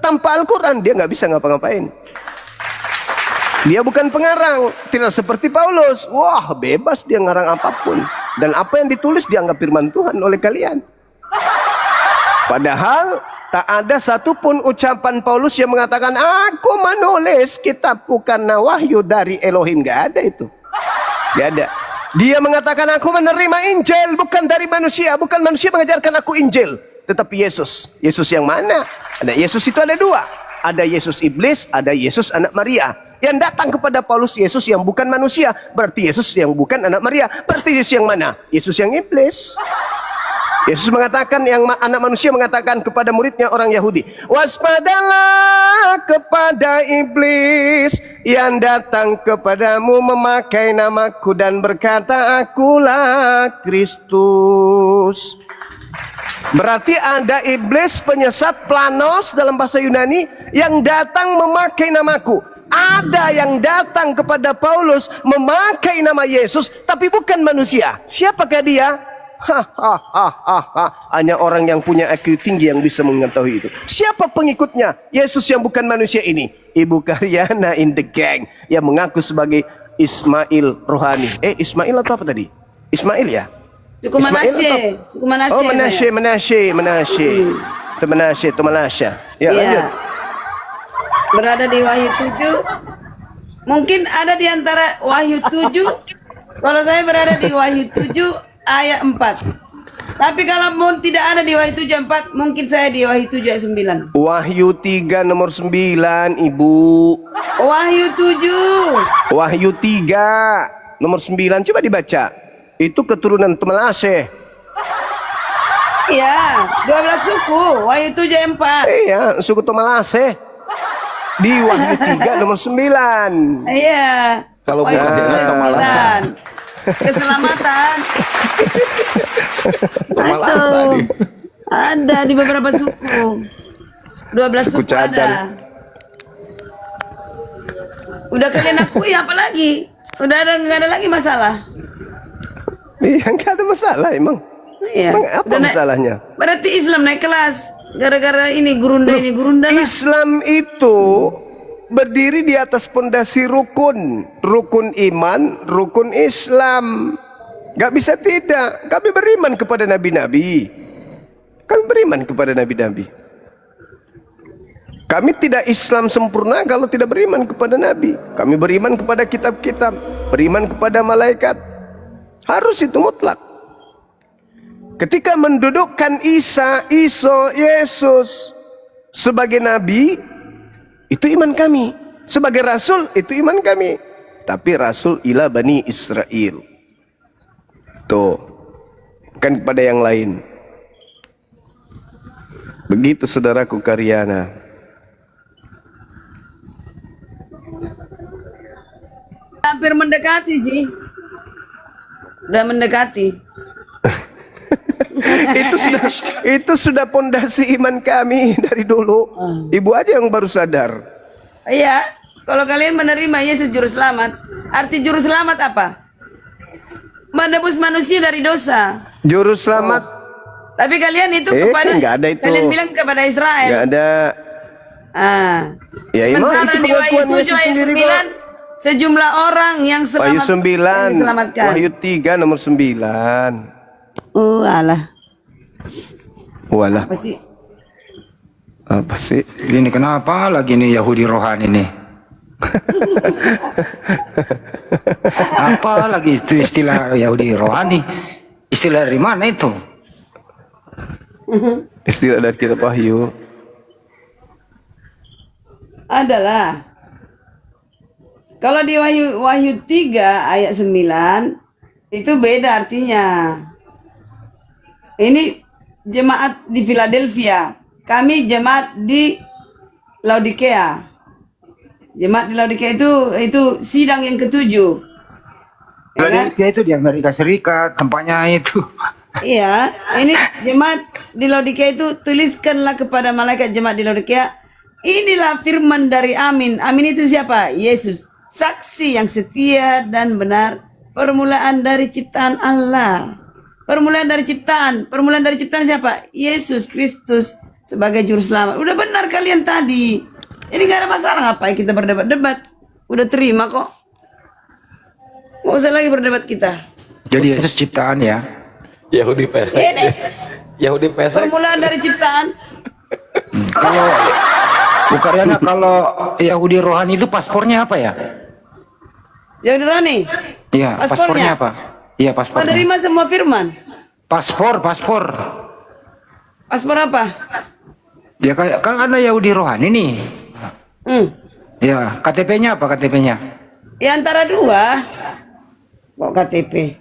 Tanpa Al-Quran dia nggak bisa ngapa-ngapain. Dia bukan pengarang, tidak seperti Paulus. Wah, bebas dia ngarang apapun. Dan apa yang ditulis dianggap firman Tuhan oleh kalian. Padahal tak ada satupun ucapan Paulus yang mengatakan, aku menulis kitabku karena wahyu dari Elohim. Gak ada itu. Gak ada. Dia mengatakan, aku menerima Injil bukan dari manusia. Bukan manusia mengajarkan aku Injil, tetapi Yesus. Yesus yang mana? Ada Yesus itu ada dua. Ada Yesus iblis, ada Yesus anak Maria. Yang datang kepada Paulus Yesus yang bukan manusia, berarti Yesus yang bukan anak Maria. Berarti Yesus yang mana? Yesus yang iblis. Yesus mengatakan, yang anak manusia mengatakan kepada muridnya orang Yahudi, waspadalah kepada iblis yang datang kepadamu memakai namaku dan berkata, akulah Kristus. Berarti ada iblis penyesat planos dalam bahasa Yunani yang datang memakai namaku. Ada yang datang kepada Paulus memakai nama Yesus tapi bukan manusia. Siapakah dia? Hanya orang yang punya IQ tinggi yang bisa mengetahui itu. Siapa pengikutnya? Yesus yang bukan manusia ini. Ibu Karyana in the gang yang mengaku sebagai Ismail rohani. Ismail atau apa tadi? Ismail ya? Suku Ismail Manasye. atau- Suku Manasye. Oh, saya. Manasye. Itu Manasya. Ya, Iya. lanjut. Berada di Wahyu 7. Mungkin ada di antara Wahyu 7. Kalau saya berada di Wahyu 7 ayat 4. Tapi kalau pun tidak ada di Wahyu 7 ayat 4, mungkin saya di Wahyu 7 ayat 9. Wahyu 3 nomor 9, Ibu. Wahyu 7. Wahyu 3 nomor 9, coba dibaca. Itu keturunan Manasye. Iya, 12 suku. Wahyu 7 ayat 4. Iya, suku Manasye. Di Wahyu 3 nomor 9. Iya. Kalau Wahyu bukan 7 dia, ayat Tomalasan. 9. Keselamatan. Tomalasan Aduh. nih. Ada di beberapa suku. 12 Suku suku cadar. ada. Udah kalian akui apa lagi? Udah ada nggak ada lagi masalah? Iya, nggak ada masalah emang. Iya. Emang apa Udah naik- masalahnya? Berarti Islam naik kelas gara-gara ini gurunda lah. Islam itu berdiri di atas pondasi rukun, rukun iman, rukun Islam. Gak bisa tidak. Kami beriman kepada nabi-nabi. Kami beriman kepada nabi-nabi. Kami tidak Islam sempurna kalau tidak beriman kepada nabi. Kami beriman kepada kitab-kitab, beriman kepada malaikat. Harus itu mutlak. Ketika mendudukkan Yesus sebagai nabi, itu iman kami. Sebagai rasul, itu iman kami. Tapi rasul ila Bani Israel. Tuh, bukan kepada yang lain. Begitu saudaraku Karyana. Hampir mendekati sih. Udah mendekati. itu sudah pondasi iman kami dari dulu. Ibu aja yang baru sadar. Iya, kalau kalian menerima Yesus juru selamat, arti juru selamat apa? Menebus manusia dari dosa. Juru selamat Tapi kalian itu kepada nggak ada itu. kalian bilang kepada Israel. nggak ada. Ah. Ya emang Sementara itu di Wahyu pengakuan 7 Yesus ayat sendiri 9 kok. sejumlah orang yang Wahyu selamat yang 9, diselamatkan. Wahyu 3 nomor 9. Oh, alah. Walah, Apa sih? apa sih? Ini kenapa lagi nih Yahudi rohani nih? Apa lagi itu istilah Yahudi rohani? Istilah dari mana itu? Istilah dari kitab Wahyu. Adalah. Kalau di Wahyu 3 ayat 9 itu beda artinya. Ini jemaat di Philadelphia. Kami jemaat di Laodikea. Jemaat di Laodikea itu sidang yang ketujuh. Ya kan? Philadelphia itu di Amerika Serikat, tempatnya itu. Iya, ini jemaat di Laodikea itu tuliskanlah kepada malaikat jemaat di Laodikea, inilah firman dari Amin. Amin itu siapa? Yesus, saksi yang setia dan benar, permulaan dari ciptaan Allah. Permulaan dari ciptaan siapa? Yesus Kristus sebagai juru selamat. Udah benar kalian tadi. Ini nggak ada masalah, ngapain kita berdebat-debat? Udah terima kok. Nggak usah lagi berdebat kita. Jadi Yesus ciptaan ya. Yahudi pesek. Ini Yahudi pesek. permulaan dari ciptaan. Kalau Bu Karyana, kalau Yahudi rohani itu paspornya apa ya? Jadi Rani, Iya, paspornya apa? Iya, paspornya. menerima semua firman. Paspor. Paspor apa? Ya kayak kan ada Yahudi rohani nih. Ya, KTP-nya apa KTP-nya? Ya antara dua. Kok KTP?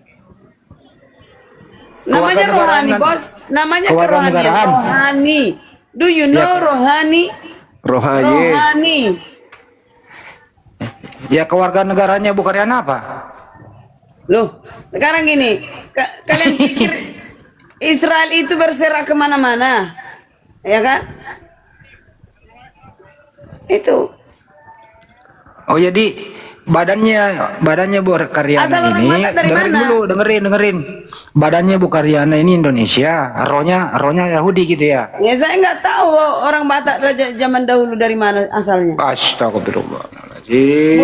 Namanya rohani, Kewarganegaraan. bos. Namanya kerohanian. Kewarganegaraan. Rohani. Do you know rohani? Rohani. Rohani. Ya kewarganegaranya Bu Karyana apa? Loh, sekarang gini. Kalian pikir Israel itu berserak kemana-mana? Ya kan? Itu. Oh jadi badannya Bu Karyana Asal orang ini Batak dari dengerin mana? dulu, dengerin. Badannya Bu Karyana ini Indonesia, rohnya Yahudi gitu ya. Ya saya nggak tahu orang Batak raja zaman dahulu dari mana asalnya. Astagfirullahaladzim.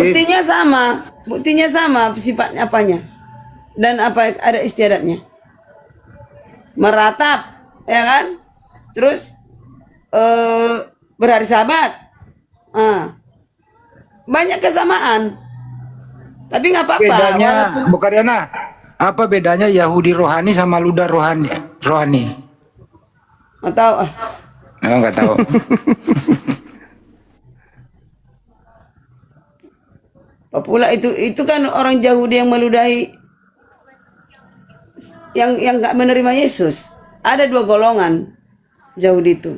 Buktinya sama sifatnya apanya. Dan apa ada istiadatnya. Meratap, ya kan? Terus berhari Sabat. Banyak kesamaan. Tapi nggak apa-apa. Bedanya walaupun- Bu Karyana, apa bedanya Yahudi rohani sama Luda rohani? nggak tahu. Oh, nggak tahu. Apa pula itu kan orang Yahudi yang meludahi yang nggak menerima Yesus. Ada dua golongan Yahudi itu,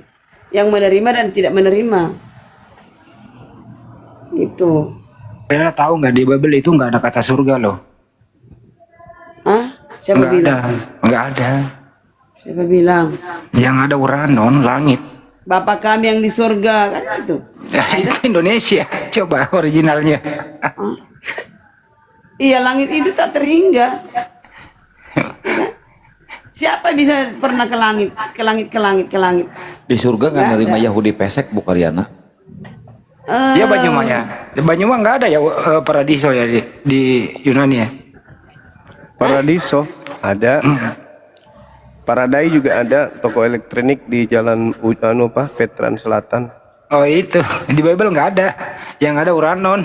yang menerima dan tidak menerima. Itu. Karyana tahu nggak di Bible itu nggak ada kata surga loh. Siapa Nggak bilang? ada, nggak ada. Siapa bilang? Yang ada uranon, langit. Bapa kami yang di surga, kan itu. Ya, itu Indonesia. Coba originalnya. Iya, langit itu tak terhingga. Siapa bisa pernah ke langit? Ke langit. Di surga nggak Nggak nerima ada. Yahudi pesek, Bu Karyana. Iya Banyuwannya. Di Banyuwan nggak ada ya paradiso ya di Yunani ya. Paradiso ada. Paradai juga ada toko elektronik di Jalan Veteran Selatan. Oh itu di Bible nggak ada. Yang ada uranon.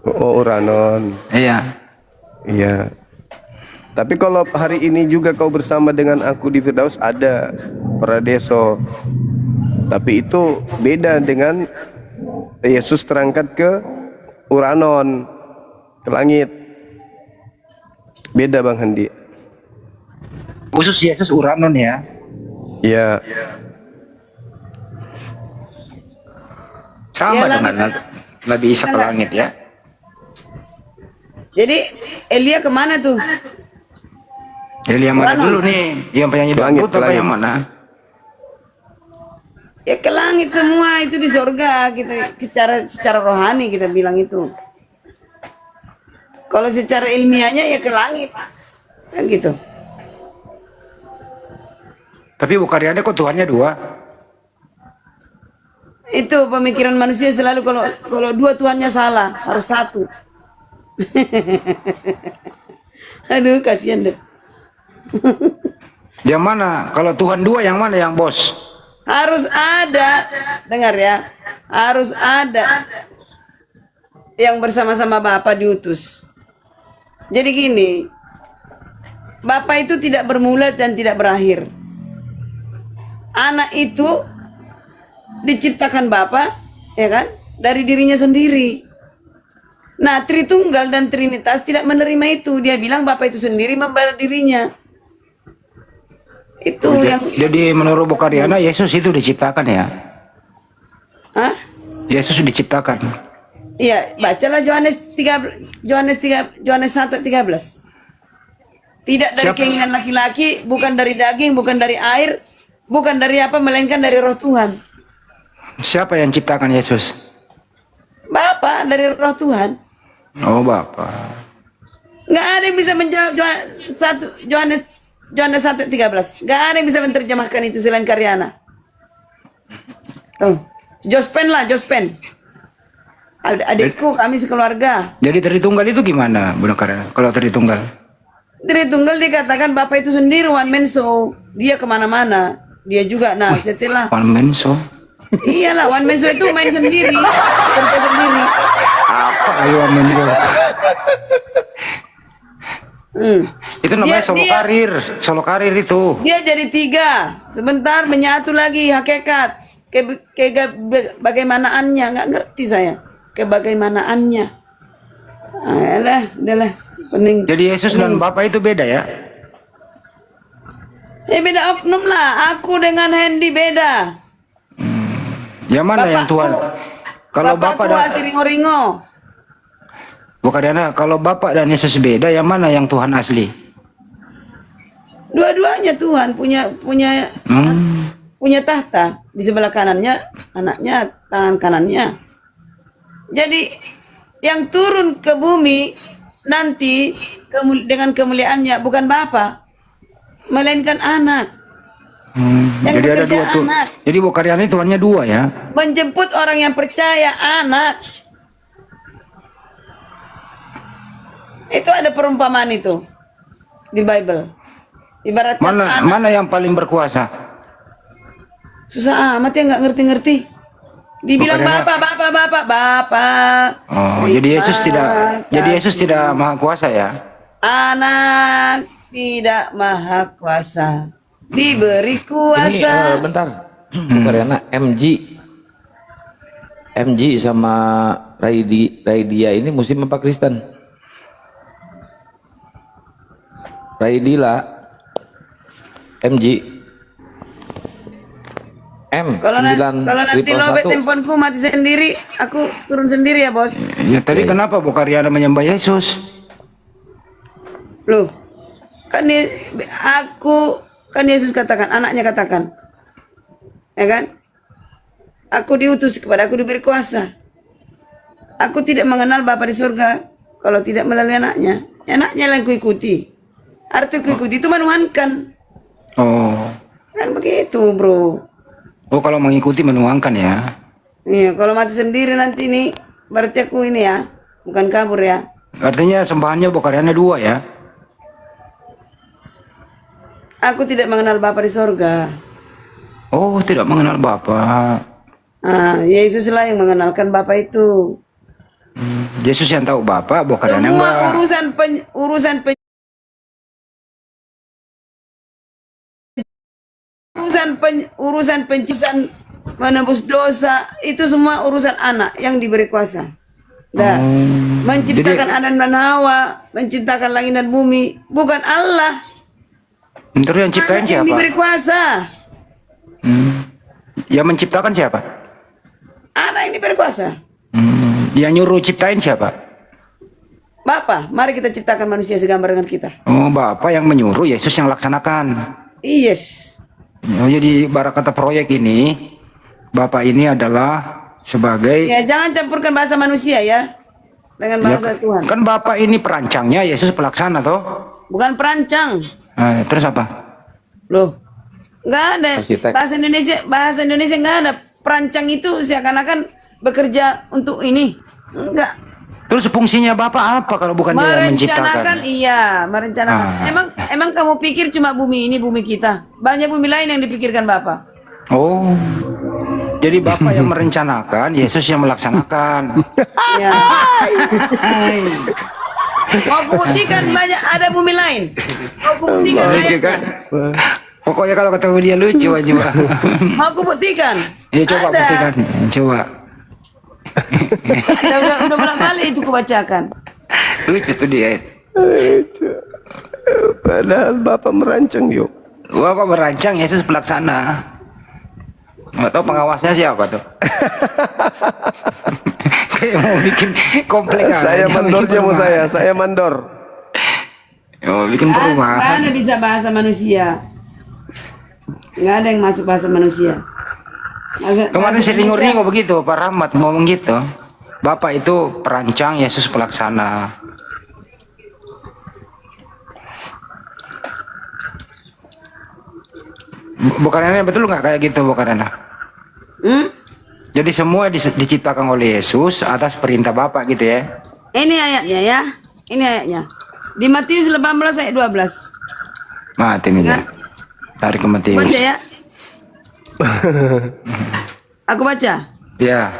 Oh, Uranon. Iya. Iya. Tapi kalau hari ini juga kau bersama dengan aku di Firdaus ada Paradiso. Tapi itu beda dengan Yesus terangkat ke Uranon, ke langit. Beda Bang Handi. Khusus Yesus uranon ya. Ya, Sama Ya, dengan Nabi Isa ke langit ya. Jadi Elia kemana tuh? Jadi yang mana Uranon. dulu nih? Yang penyanyi Langit, dangdut apa langit. yang mana? Ya ke langit semua itu di surga. Kita secara rohani kita bilang itu. Kalau secara ilmiahnya ya ke langit. Kan gitu. Tapi Bu Karyana kok Tuhannya dua? Itu pemikiran manusia selalu kalau dua Tuhannya salah, harus satu. Aduh, kasihan deh. Yang mana? Kalau Tuhan dua yang mana yang bos? Harus ada, dengar ya, harus ada yang bersama-sama Bapa diutus. Jadi gini, Bapa itu tidak bermula dan tidak berakhir. Anak itu diciptakan Bapa, ya kan, dari dirinya sendiri. Nah, Tritunggal dan Trinitas tidak menerima itu. Dia bilang Bapa itu sendiri membela dirinya. Itu yang... Jadi menurut Bu Karyana Yesus itu diciptakan ya? Hah? Yesus diciptakan. Iya, bacalah Yohanes 1:13. Tidak dari Siapa? keinginan laki-laki, bukan dari daging, bukan dari air, bukan dari apa, melainkan dari Roh Tuhan. Siapa yang ciptakan Yesus? Bapa dari Roh Tuhan. Oh, Bapak. Nggak ada yang bisa menjawab Yohanes 1:13. Nggak ada yang bisa menerjemahkan itu selain Karyana. Oh, Jospen lah, Jospen. Adikku, kami sekeluarga. Jadi Tritunggal itu gimana, Bu Karyana? Kalau Tritunggal? Tritunggal dikatakan Bapak itu sendiri one man show. Dia kemana-mana. Dia juga, nah setelah One man show. iyalah, one man show itu main sendiri, kerja sendiri. Apa lagi one man show? Itu namanya solo karir itu. Dia jadi 3, sebentar menyatu lagi hakikat. Bagaimanaannya, nggak ngerti saya. Kebagaimanaannya. Alah, udahlah. Pening. Jadi Yesus dan Bapak itu beda ya? Beda oknum lah. Aku dengan Hendy beda. Yang mana yang Tuhan? Kalau Bapak dan ringo-ringo. Bu Karyana, kalau Bapak dan Yesus beda, yang mana yang Tuhan asli? Dua-duanya Tuhan punya tahta. Di sebelah kanannya anaknya, tangan kanannya. Jadi yang turun ke bumi nanti dengan kemuliaannya bukan Bapa, melainkan anak. Yang Jadi ada bekerja dua tuh. anak. Jadi Bu Karyana Tuhannya dua ya? Menjemput orang yang percaya, anak. Itu ada perumpamaan itu di Bible. Ibaratkan anak. Mana yang paling berkuasa? Susah amat ya, nggak ngerti-ngerti. Dibilang Bapak. Oh, jadi Yesus tidak maha kuasa ya? Anak tidak maha kuasa, diberi Ini kuasa. bentar. Bu Karyana, MG sama Raidia ini Muslim apa Kristen? Raidila, MG. Kalau nanti lobet temponku mati sendiri, aku turun sendiri ya bos. Ya tadi kenapa Bu Karyana menyembah Yesus? Loh, kan Yesus katakan, anaknya katakan, ya kan? Aku diutus kepada aku diberi kuasa. Aku tidak mengenal Bapa di surga kalau tidak melalui anaknya. Anaknya yang kuikuti. Arti kuikuti itu menuhankan. Oh. Kan begitu bro. Oh, kalau mengikuti menuangkan ya? Iya, kalau mati sendiri nanti nih, berarti aku ini ya, bukan kabur ya. Artinya sembahannya Bu Karyana dua ya? Aku tidak mengenal Bapa di sorga. Oh, tidak mengenal Bapa. Yesus lah yang mengenalkan Bapa itu. Yesus yang tahu Bapa, Bu Karyana Semua enggak. urusan penciptaan menebus dosa itu semua urusan anak yang diberi kuasa. Menciptakan Adam dan Hawa, menciptakan langit dan bumi, bukan Allah. Terus yang ciptain Anak yang siapa? diberi kuasa. Yang menciptakan siapa? Anak yang diberi kuasa. Yang nyuruh ciptain siapa? Bapa, mari kita ciptakan manusia segambar dengan kita. Oh, Bapa yang menyuruh, Yesus yang laksanakan. Yes. Oh, jadi ibarat kata proyek ini, Bapak ini adalah sebagai... Ya, jangan campurkan bahasa manusia ya dengan bahasa Tuhan. Kan Bapak ini perancangnya, Yesus pelaksana toh? Bukan perancang. Terus apa? Loh, nggak ada. Arsitek. Bahasa Indonesia nggak ada. Perancang itu seakan-akan bekerja untuk ini. Enggak. Terus fungsinya Bapak apa kalau bukan dia yang menciptakan? Merencanakan, iya, merencanakan. emang kamu pikir cuma bumi ini bumi kita? Banyak bumi lain yang dipikirkan Bapak. Oh. Jadi Bapak yang merencanakan, Yesus yang melaksanakan. Ya. Mau kubuktikan banyak ada bumi lain. Mau kubuktikan Lucu ayatnya. kan? Pokoknya kalau ketemu dia lucu aja. Mau kubuktikan. Ya coba Ada. buktikan. Coba. Udah bolak-balik itu kubacakan. Lucu tuh dia. Padahal Bapak merancang yuk. Bapak merancang, Yesus pelaksana. Nggak tahu pengawasnya siapa tuh. Kayak mau bikin komplek Saya aja, mandornya bikin mau perumahan. saya mandor. Oh, bikin perumahan. Mana bisa bahasa manusia? Nggak ada yang masuk bahasa manusia. Kemarin Bahasa sering Indonesia- ngomong begitu, Pak Rahmat ngomong gitu. Bapak itu perancang, Yesus pelaksana. Bukannya betul nggak kayak gitu, bukannya? Hmm? Jadi semua diciptakan oleh Yesus atas perintah Bapak gitu ya? Ini ayatnya ya. Ini ayatnya. Di Matius 18 ayat 12. Mati nih ya. Dari ke Matius. Baca ya. Aku baca. Ya.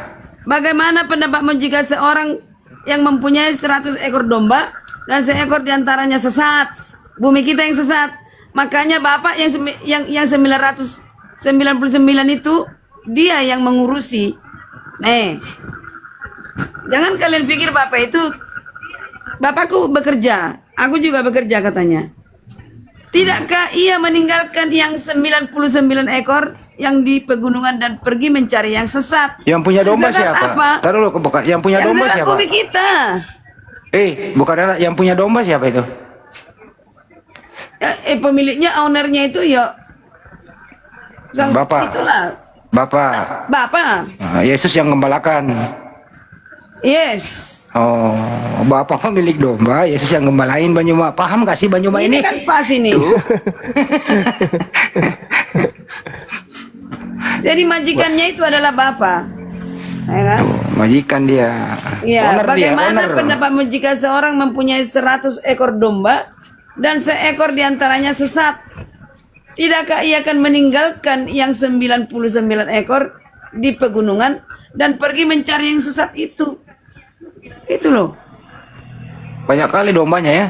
Bagaimana pendapatmu jika seorang yang mempunyai 100 ekor domba dan seekor diantaranya sesat? Bumi kita yang sesat. Makanya Bapak yang 999 itu dia yang mengurusi. Jangan kalian pikir Bapak itu Bapakku bekerja, aku juga bekerja katanya. Tidakkah ia meninggalkan yang 99 ekor yang di pegunungan dan pergi mencari yang sesat? Yang punya domba Sesat siapa? apa? Taruh dulu bukan. Yang punya Yang domba sesat siapa? bumi kita. Bukan yang punya domba siapa itu? Pemiliknya, ownernya itu ya Bapak. Itulah Bapak. Bapak. Yesus yang gembalakan. Yes. Oh, Bapak pemilik domba, Yesus yang gembalain Banyuma. Paham gak sih Banyuma ini? Ini kan pas ini. Jadi majikannya itu adalah Bapak. Ya kan? Majikan dia. Ya, Owner dia, bagaimana owner. pendapatmu jika seorang mempunyai 100 ekor domba dan seekor diantaranya sesat? Tidakkah ia akan meninggalkan yang 99 ekor di pegunungan dan pergi mencari yang sesat itu? Itu loh. Banyak kali dombanya ya.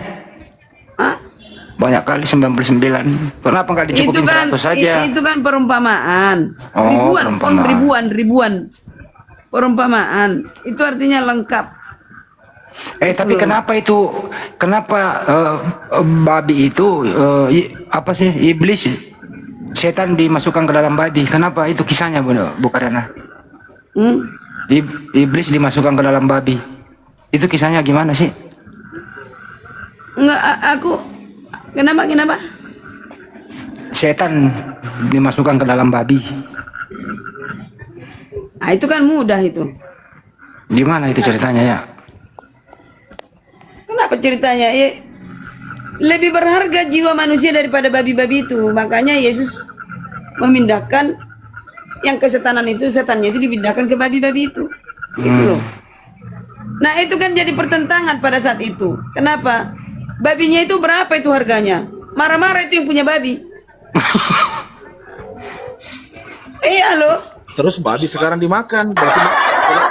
Hah? Banyak kali 99. Kenapa nggak dicukupin 100 saja? Itu kan perumpamaan. Oh, perumpamaan. Ribuan. Perumpamaan. Itu artinya lengkap. Tapi kenapa itu? Kenapa babi itu apa sih iblis setan dimasukkan ke dalam babi? Kenapa itu kisahnya bukan? Hmm? Iblis dimasukkan ke dalam babi. Itu kisahnya gimana sih? Enggak, aku kenapa? Setan dimasukkan ke dalam babi. Itu kan mudah itu. Gimana itu ceritanya ya? Kenapa ceritanya? Lebih berharga jiwa manusia daripada babi-babi itu. Makanya Yesus memindahkan yang kesetanan itu, setannya itu dipindahkan ke babi-babi itu. Gitu loh. Nah, itu kan jadi pertentangan pada saat itu. Kenapa? Babinya itu berapa itu harganya? Marah-marah itu yang punya babi. Iya loh. Terus babi sekarang dimakan, berarti kalau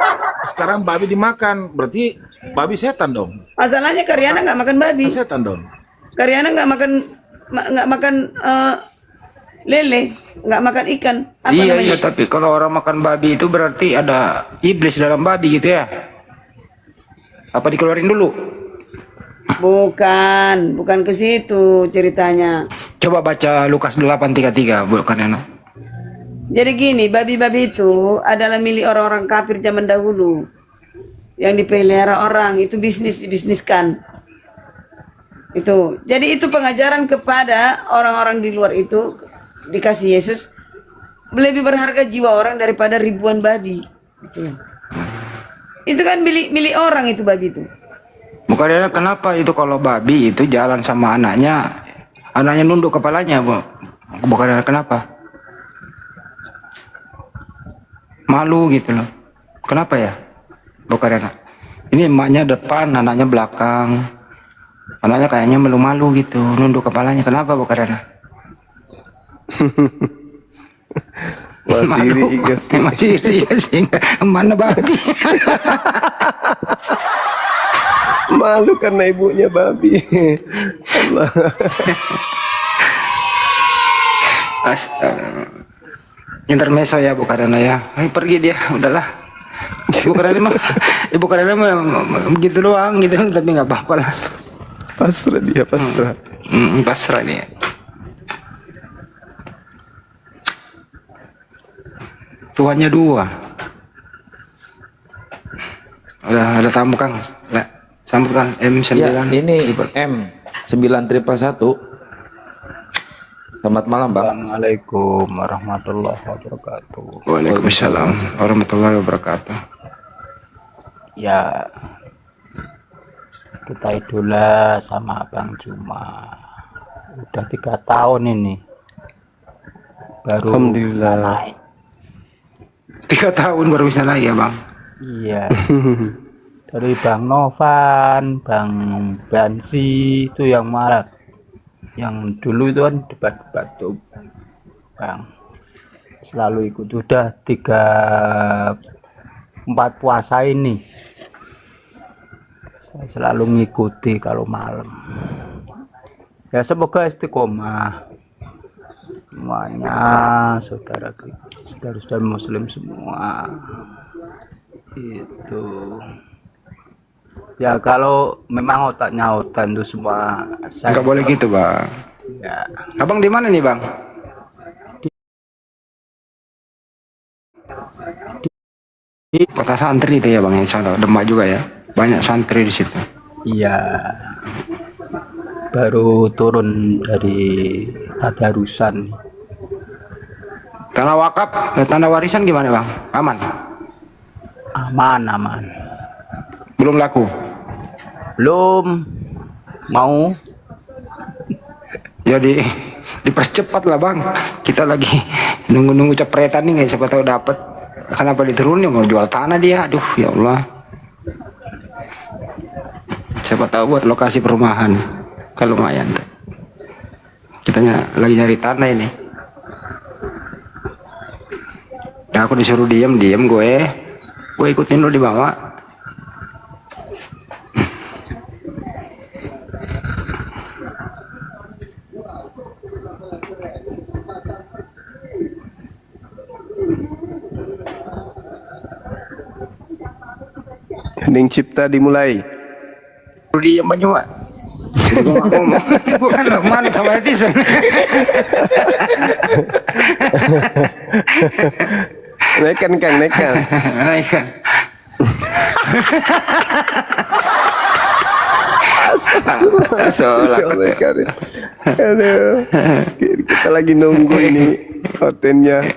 sekarang babi dimakan, berarti babi setan dong. Masalahnya Karyana nggak makan babi. Setan dong. Karyana nggak makan lele, nggak makan ikan. Apa Iya, namanya? tapi kalau orang makan babi itu berarti ada iblis dalam babi gitu ya? Apa dikeluarin dulu? Bukan ke situ ceritanya. Coba baca Lukas 8:33, bukan ya? Jadi gini, babi-babi itu adalah milik orang-orang kafir zaman dahulu. Yang dipelihara orang, itu dibisniskan. Itu. Jadi itu pengajaran kepada orang-orang di luar itu, dikasih Yesus, lebih berharga jiwa orang daripada ribuan babi. Itu kan milik orang itu babi itu. Bukannya kenapa itu kalau babi itu jalan sama anaknya nunduk kepalanya, Bu? Bukannya kenapa? Malu gitu loh. Kenapa ya? Bukannya ini emaknya depan, anaknya belakang. Anaknya kayaknya malu-malu gitu, nunduk kepalanya. Kenapa Bu Karyana? Masih igas. Masih igas. Mana babi? Malu karena ibunya babi. Allah. Astaga. Intermezzo ya Bu Karyana ya. Ayo pergi dia, udahlah. Ibu Karyana mah begitu doang gitu, tapi nggak apa-apa lah. Pasrah dia, pasrah. Pasrah dia. Tuannya dua. Ada tamu Kang. Ya, sambut Kang M9. Ya, ini M9111. Selamat malam, Bang. Assalamualaikum warahmatullahi wabarakatuh. Waalaikumsalam warahmatullahi wabarakatuh. Ya, kita idola sama Bang Juma. Udah 3 tahun ini. Baru Alhamdulillah. naik. 3 tahun baru bisa naik ya Bang. Iya. Dari Bang Novan, Bang Bansi itu yang marak. Yang dulu itu kan debat-debat tuh, Bang. Selalu ikut, udah 3-4 puasa ini. Saya selalu mengikuti kalau malam. Ya semoga istiqomah semuanya, saudara-saudara muslim semua. Itu. Ya kalau memang otaknya otan itu semua saya Nggak boleh gitu Bang. ya. Abang di mana nih Bang? Kota santri itu ya Bang, yang sana Demak juga ya. Banyak santri di situ. Iya. Baru turun dari tadarusan. Tanah wakaf, tanah warisan gimana Bang? Aman? Aman. Belum laku? Belum mau. Ya dipercepat lah Bang. Kita lagi nunggu cepretan nih, siapa tahu dapat. Kenapa diturunin, mau jual tanah dia? Aduh ya Allah. Siapa tahu buat lokasi perumahan. Kalau lumayan. Kitanya lagi nyari tanah ini. Nah, aku disuruh diem gue ikutin lo di bawah. Hening cipta dimulai. Diem aja Pak. Bukan malu sama netizen. Naikkan Kang, naikkan. Naikkan. Ya Allah, Karim. Aduh. Kita lagi nunggu ini kontennya.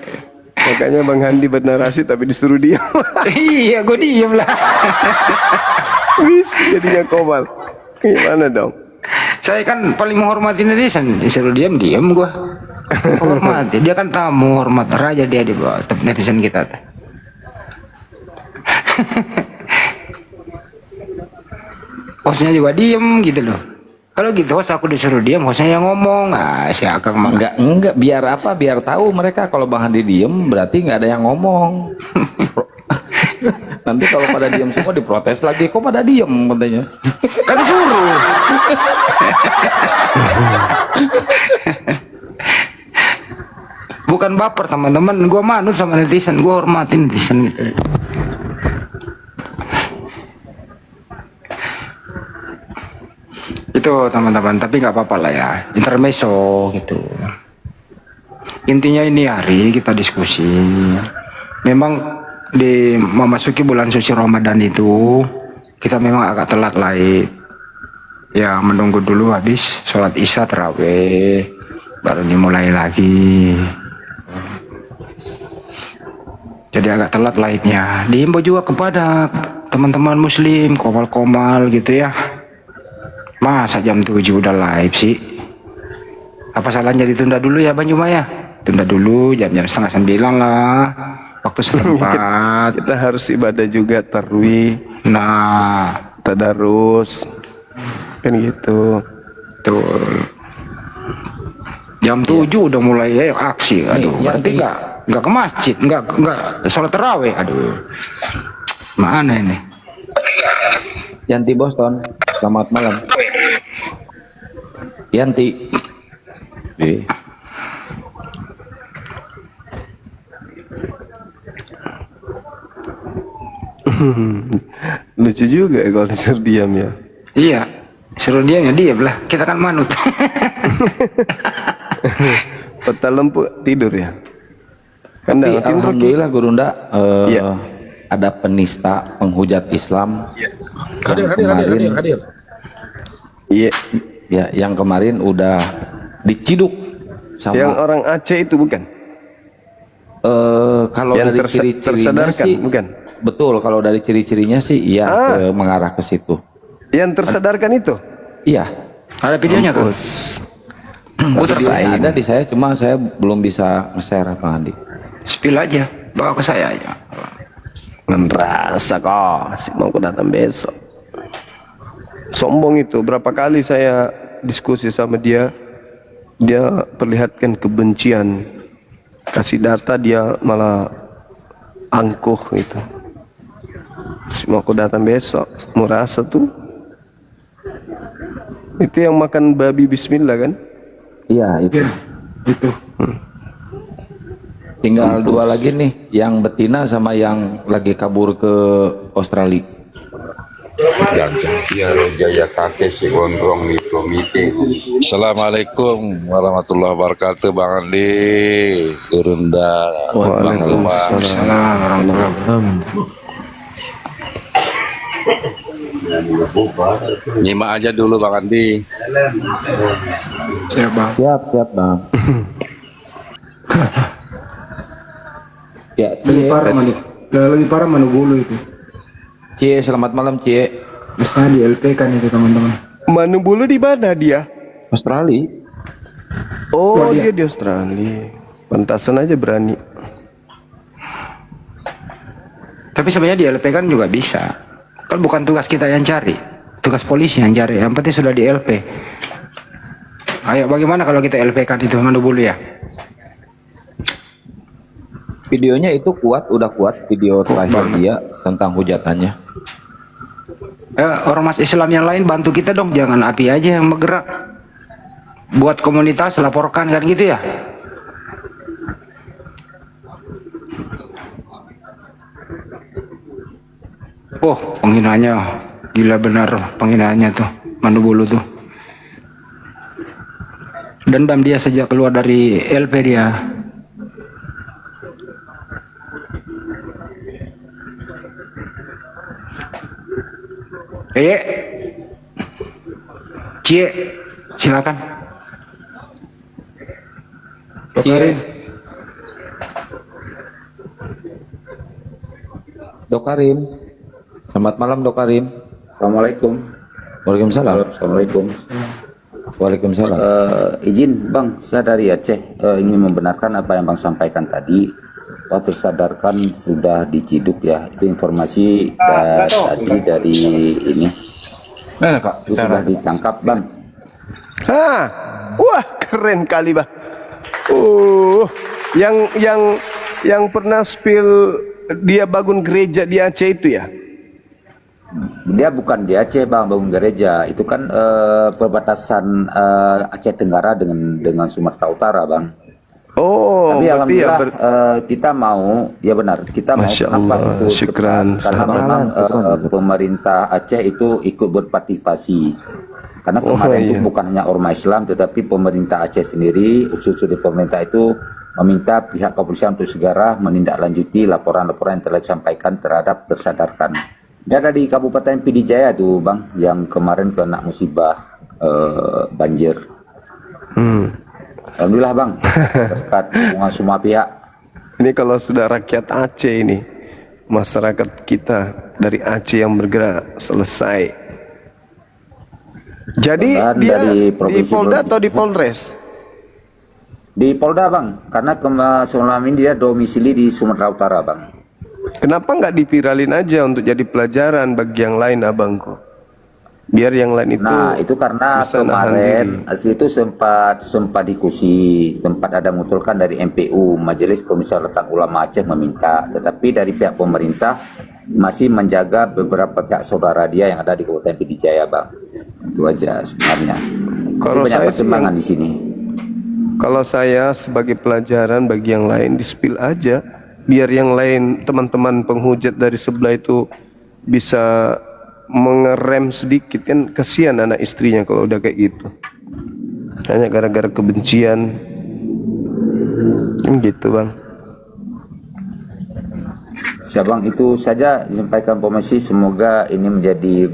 Makanya Bang Handi bernarasi tapi disuruh diam. Iya, gue diem lah. Wis jadinya komal. Gimana dong? Saya kan paling menghormati netizen. Disuruh diem gue. Hormati. Dia kan tamu, hormat raja dia di bawah netizen kita. Hostnya juga diem gitu loh. Kalau gitu host aku disuruh diem, hostnya yang ngomong. Ah, si Akang mah Enggak, biar apa? Biar tahu mereka kalau Bang Handi diem berarti nggak ada yang ngomong. Nanti kalau pada diem semua diprotes lagi, kok pada diem katanya. kan disuruh. Bukan baper teman-teman, gue manut sama netizen, gue hormatin netizen gitu. Itu teman-teman, tapi nggak apa-apa lah ya, intermezzo gitu. Intinya ini hari kita diskusi. Memang memasuki bulan suci Ramadan itu kita memang agak telat laik. Ya menunggu dulu habis sholat isya terawih baru dimulai lagi. Jadi agak telat laiknya. Diimbau juga kepada teman-teman muslim komal-komal gitu ya. Masa jam 7 udah live sih? Apa salahnya ditunda dulu ya Bang Juma ya? Tunda dulu jam-jam 8:30 lah. Waktu setempat. Kita harus ibadah juga tarwih, Nah, tadarus. Kan gitu. Betul. Jam 7 udah mulai aksi. Aduh, Nih, berarti Yanti. nggak ke masjid, nggak sholat tarawih. Aduh. Mana ini? Yanti Boston, selamat malam. Yanti. Lucu juga ya kalau disuruh diam ya. Iya. Suruh diam ya diam lah. Kita kan manut. Peta lempu tidur ya. Kan Tapi dah, tidur, Ki. alhamdulillah Gurunda Iya. ada penista penghujat Islam. Hadir, yang kemarin, hadir. Iya. Ya, yang kemarin udah diciduk sama Yang orang Aceh itu bukan? kalau Yang dari ciri-cirinya tersadarkan, sih bukan? betul, kalau dari ciri-cirinya sih iya mengarah ke situ. Yang tersadarkan itu? Iya. Ada videonya kan? Videonya ada di saya, cuma saya belum bisa nge-share Bang Andi. Spill aja. Bawa ke saya aja. Ngerasa kok, si mau aku datang besok. Sombong itu, berapa kali saya diskusi sama dia, dia perlihatkan kebencian, kasih data dia malah angkuh gitu. Si mau aku datang besok, mau rasa tuh. Itu yang makan babi bismillah kan? Iya, itu. Itu. Tinggal dua lagi nih, yang betina sama yang lagi kabur ke Australia. Dan Cahya Jaya Kakek si gondrong di meeting. Assalamualaikum warahmatullahi wabarakatuh Bang Andi, Gurunda, Bang Zuma. Salam warahmatullahi wabarakatuh. Nyimak aja dulu Bang Andi. Siap bang. Siap Bang. Ya, Lebih parah mana? Lebih parah mana bulu itu? Cie, selamat malam Cie. Bisa di LP kan itu teman-teman. Manu Bulu di mana dia? Australia. Oh, dia di Australia. Pantasan aja berani. Tapi sebenarnya di LP kan juga bisa. Kan bukan tugas kita yang cari, tugas polisi yang cari. Yang penting sudah di LP. Ayo, bagaimana kalau kita LP kan itu mana bulu ya? Videonya itu kuat, udah kuat video terakhir dia tentang hujatannya. Ormas Islam yang lain bantu kita dong, jangan api aja yang bergerak. Buat komunitas laporkan kan gitu ya. Oh, penghinaannya gila benar, penghinaannya tuh Manu Bulu tuh. Dendam dia sejak keluar dari LP dia. Cie, silakan. Cie. Dokarim. Selamat malam Dokarim. Assalamualaikum. Waalaikumsalam. Assalamualaikum. Waalaikumsalam. Izin Bang, saya dari Aceh ingin membenarkan apa yang Bang sampaikan tadi. Bahwa tersadarkan sudah diciduk ya. Itu informasi tadi dari ini. Itu sudah ditangkap Bang. Hah, wah keren kali bah. Yang pernah spill dia bangun gereja di Aceh itu ya? Dia bukan di Aceh Bang, bangun gereja. Itu kan perbatasan Aceh Tenggara dengan Sumatera Utara Bang. Oh, tapi alhamdulillah ya kita mau, ya benar, kita mau kenapa itu syukran. cepat, karena memang pemerintah Aceh itu ikut berpartisipasi. Karena kemarin itu bukan hanya ormas Islam, tetapi pemerintah Aceh sendiri, usul di pemerintah itu meminta pihak kepolisian untuk segera menindaklanjuti laporan-laporan yang telah disampaikan terhadap tersadarkan. Dan dari Kabupaten Pidijaya tuh Bang, yang kemarin kena musibah banjir. Alhamdulillah Bang, berkat dukungan semua pihak. Ini kalau sudah rakyat Aceh ini, masyarakat kita dari Aceh yang bergerak selesai. Jadi Dan dia dari di Polda atau di Polres? Di Polda Bang, karena selama ini dia domisili di Sumatera Utara Bang. Kenapa nggak diviralin aja untuk jadi pelajaran bagi yang lain abangku? Biar yang lain itu Nah, itu karena bisa nahan kemarin diri. itu sempat diskusi, sempat ada mengusulkan dari MPU, Majelis Permusyawaratan Ulama Aceh meminta, tetapi dari pihak pemerintah masih menjaga beberapa pihak saudara dia yang ada di Kabupaten Pidijaya, Bang. Itu aja sebenarnya. Jadi Kalau banyak saya sih pertimbangan di sini. Kalau saya sebagai pelajaran bagi yang lain, di-spill aja, biar yang lain teman-teman penghujat dari sebelah itu bisa mengerem sedikit, kan kasihan anak istrinya kalau udah kayak gitu. Hanya gara-gara kebencian, kan gitu bang. Ya Bang, itu saja disampaikan Pak Masih. Semoga ini menjadi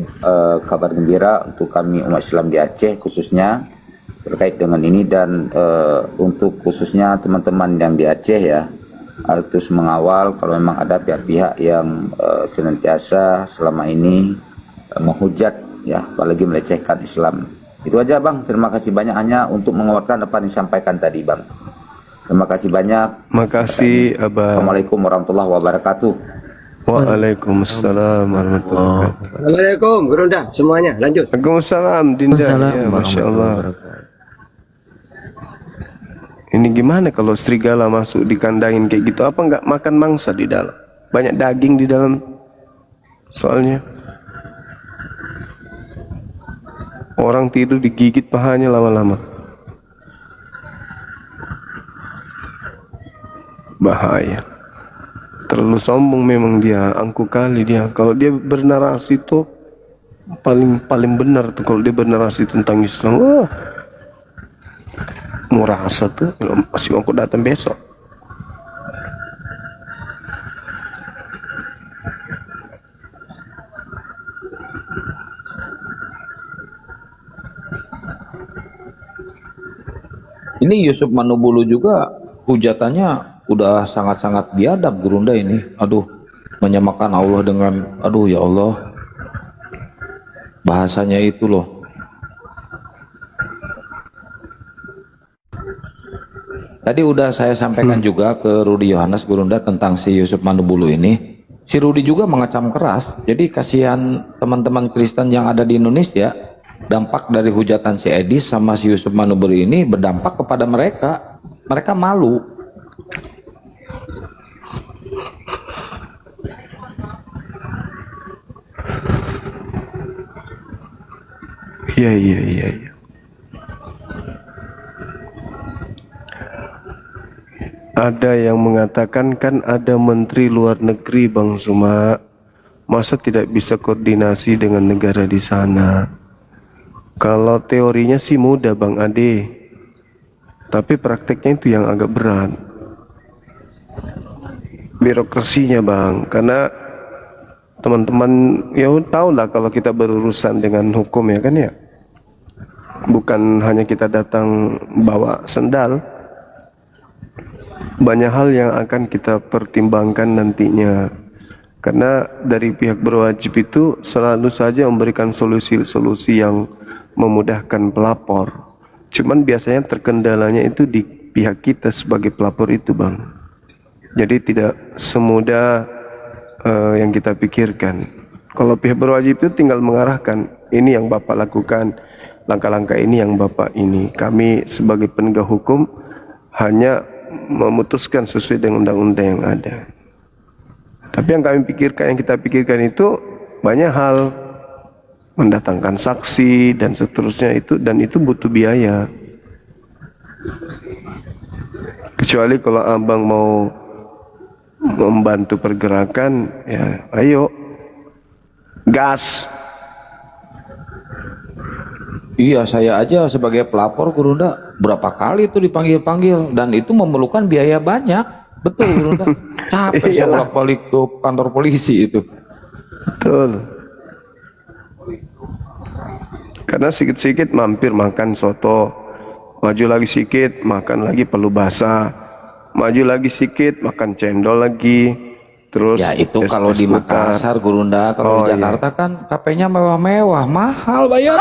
kabar gembira untuk kami umat Islam di Aceh khususnya terkait dengan ini, dan untuk khususnya teman-teman yang di Aceh ya, terus mengawal kalau memang ada pihak-pihak yang senantiasa selama ini menghujat ya, apalagi melecehkan Islam. Itu aja Bang, terima kasih banyak hanya untuk menguatkan apa yang disampaikan tadi Bang. Terima kasih banyak. Makasih Abah. Assalamualaikum warahmatullahi wabarakatuh. Waalaikumsalam warahmatullahi wabarakatuh. Assalamualaikum, Gerunda semuanya. Lanjut. Waalaikumsalam Dinda. Ya, Masya Allah. Ini gimana kalau serigala masuk dikandangin kayak gitu? Apa nggak makan mangsa di dalam? Banyak daging di dalam. Soalnya orang tidur digigit pahanya lama-lama. Bahaya. Terlalu sombong memang dia, angkuh kali dia. Kalau dia bernarasi tuh paling benar tuh kalau dia bernarasi tentang Islam. Wah. Mau rasa tuh masih aku datang besok. Ini Yusuf Manubulu juga hujatannya udah sangat-sangat biadab Gerunda ini. Aduh, menyamakan Allah dengan, aduh ya Allah, bahasanya itu loh. Tadi udah saya sampaikan juga ke Rudi Yohanes Gerunda tentang si Yusuf Manubulu ini. Si Rudi juga mengecam keras. Jadi kasihan teman-teman Kristen yang ada di Indonesia. Dampak dari hujatan si Edis sama si Yusuf Manubulu ini berdampak kepada mereka. Mereka malu. Iya. Ada yang mengatakan kan ada menteri luar negeri Bang Suma, masa tidak bisa koordinasi dengan negara di sana? Kalau teorinya sih mudah Bang Ade, tapi prakteknya itu yang agak berat. Birokrasinya Bang, karena teman-teman ya tahu lah kalau kita berurusan dengan hukum ya kan ya. Bukan hanya kita datang bawa sendal. Banyak hal yang akan kita pertimbangkan nantinya. Karena dari pihak berwajib itu selalu saja memberikan solusi-solusi yang memudahkan pelapor. Cuman biasanya terkendalanya itu di pihak kita sebagai pelapor itu Bang. Jadi tidak semudah yang kita pikirkan. Kalau pihak berwajib itu tinggal mengarahkan, ini yang Bapak lakukan, langkah-langkah ini yang Bapak ini. Kami sebagai penegak hukum hanya memutuskan sesuai dengan undang-undang yang ada. Tapi yang kami pikirkan, yang kita pikirkan itu banyak hal, mendatangkan saksi dan seterusnya itu, dan itu butuh biaya. Kecuali kalau abang mau membantu pergerakan, ya ayo gas. Iya, saya aja sebagai pelapor Gerunda berapa kali itu dipanggil-panggil dan itu memerlukan biaya banyak. Betul Gerunda. Capek saya bolak-balik ke kantor polisi itu. Betul. Karena sikit-sikit mampir makan soto, maju lagi sedikit makan lagi palu basah, maju lagi sedikit makan cendol lagi. Terus Ya itu kalau di Makassar Gerunda, kalau di Jakarta kan KP-nya mewah-mewah, mahal bayar.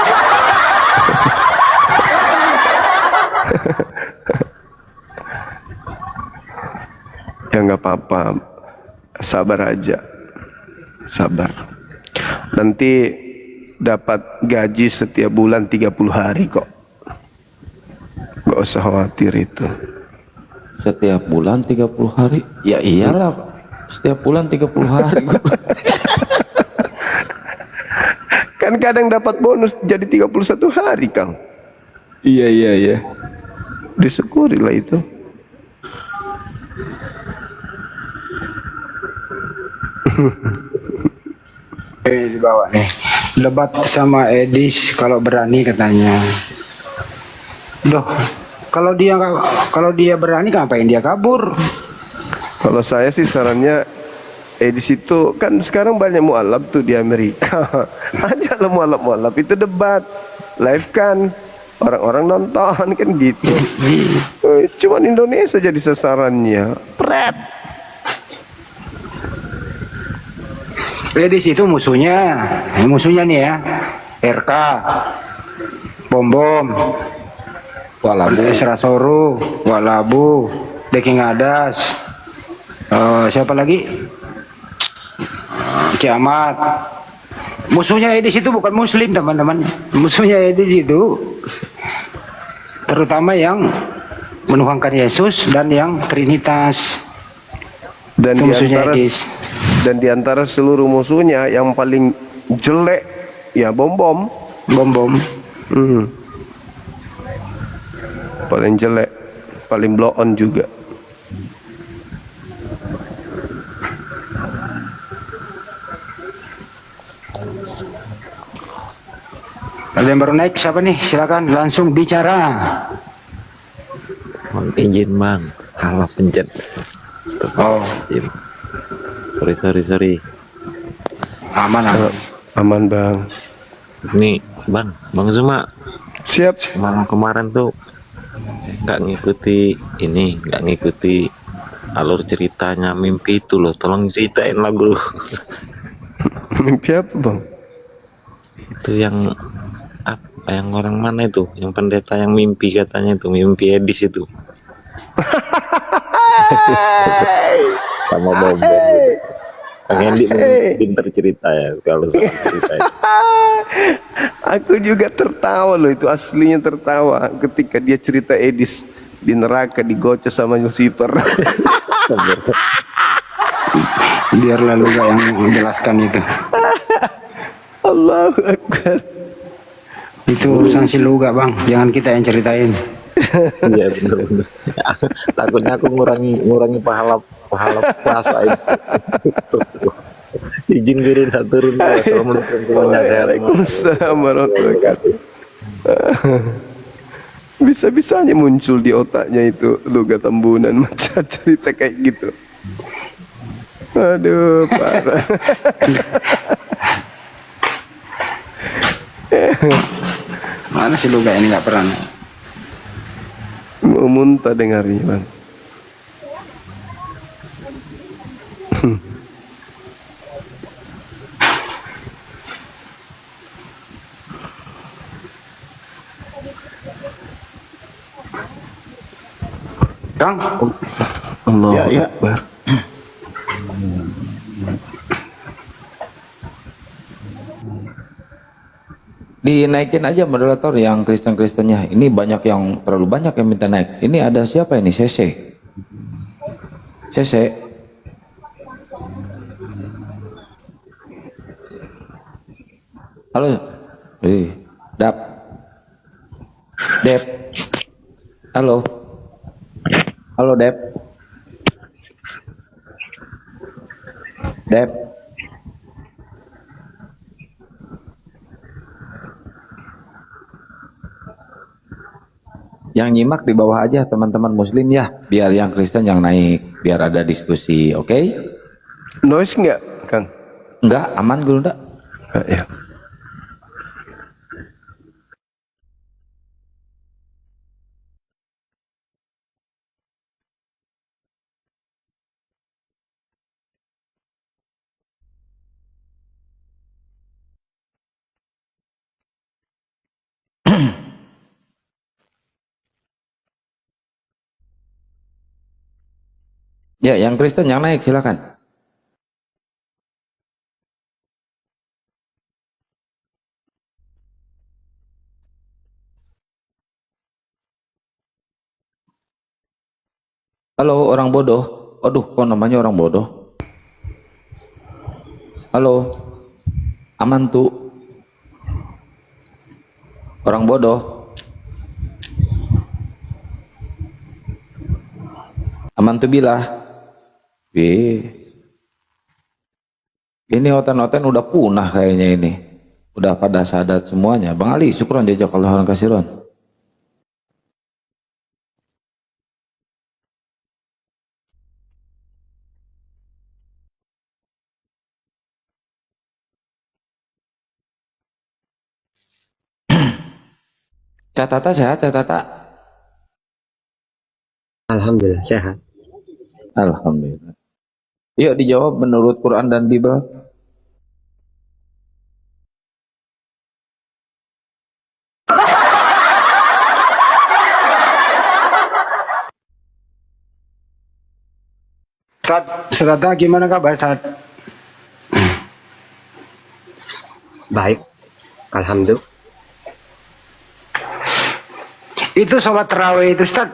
Ya nggak apa-apa, sabar aja, sabar. Nanti dapat gaji setiap bulan 30 hari kok. Gak usah khawatir itu. Setiap bulan 30 hari? Ya iyalah, setiap bulan 30 hari. Kan kadang dapat bonus jadi 31 hari, Kang. Iya. Disyukurilah itu. Di bawah nih. Debat sama Edis kalau berani katanya. Loh, kalau dia berani ngapain dia kabur? Kalau saya sih sarannya di situ kan sekarang banyak mualaf tuh di Amerika. Ajaklah mualaf itu debat live kan. Orang-orang nonton kan gitu. Cuman Indonesia jadi sasarannya. Pret. Edis itu musuhnya nih ya. RK, Bom, Walabu. Esrasoro, Walabu, Deking Adas, siapa lagi? Kiamat. Musuhnya Edis itu bukan Muslim, teman-teman. Musuhnya Edis itu terutama yang menuhankan Yesus dan yang Trinitas. Dan Itu musuhnya Edis. di antara seluruh musuhnya yang paling jelek ya Bom. Bom. Paling jelek, paling blow on juga. Ada yang baru naik siapa nih? Silakan langsung bicara. Bang, izin bang, salah pencet. Stop. Oh, Sorry. aman. Aman, Bang. Nih bang, Bang Zuma Siap. malam kemarin tuh nggak ngikuti alur ceritanya mimpi itu loh. Tolong ceritain lagu Mimpi apa, Bang? itu yang apa, yang orang mana itu, yang pendeta yang mimpi katanya itu mimpi Edis itu. Sama Bom gitu. Kang Hendy pinter cerita ya kalau soal cerita itu. Aku juga tertawa loh, itu aslinya tertawa ketika dia cerita Edis di neraka digocok sama Lucifer. Biar lalu gak yang menjelaskan itu. Allahu Akbar. Itu urusan si Luga bang, jangan kita yang ceritain. Iya benar. Takutnya aku ngurangi pahala puasa itu. Izin guru tak turun. Assalamualaikum semuanya, sehat. Waalaikumsalam warahmatullahi wabarakatuh. Bisa-bisanya muncul di otaknya itu Luga Tambunan macam cerita kayak gitu. Aduh, parah. Mana si Luga ini nggak pernah. Mau muntah dengarnya, Bang. Kang, Allahu Ya. Akbar. Dinaikin aja moderator yang Kristen-Kristennya. Ini banyak yang terlalu banyak yang minta naik. Ini ada siapa ini? CC. Halo. Dap. Dep. Halo. Halo, Dep. Dep. Yang nyimak di bawah aja teman-teman muslim ya, biar yang Kristen yang naik, biar ada diskusi, oke? Noise enggak, Kang? Enggak, aman Guru enggak? Ya. Ya, yang Kristen yang naik silakan. Halo orang bodoh. Aduh, kok namanya orang bodoh? Halo, aman tuh. Orang bodoh. Aman tuh bilah. Ini oten-oten udah punah kayaknya ini. Udah pada sadat semuanya. Bang Ali, syukron jazakallahu khairan. Catata sehat, catata. Alhamdulillah sehat. Alhamdulillah. Yuk dijawab menurut Quran dan Bible. Ustaz, gimana kabar Ustaz? Baik. Alhamdulillah. Itu sholat tarawih itu Ustaz,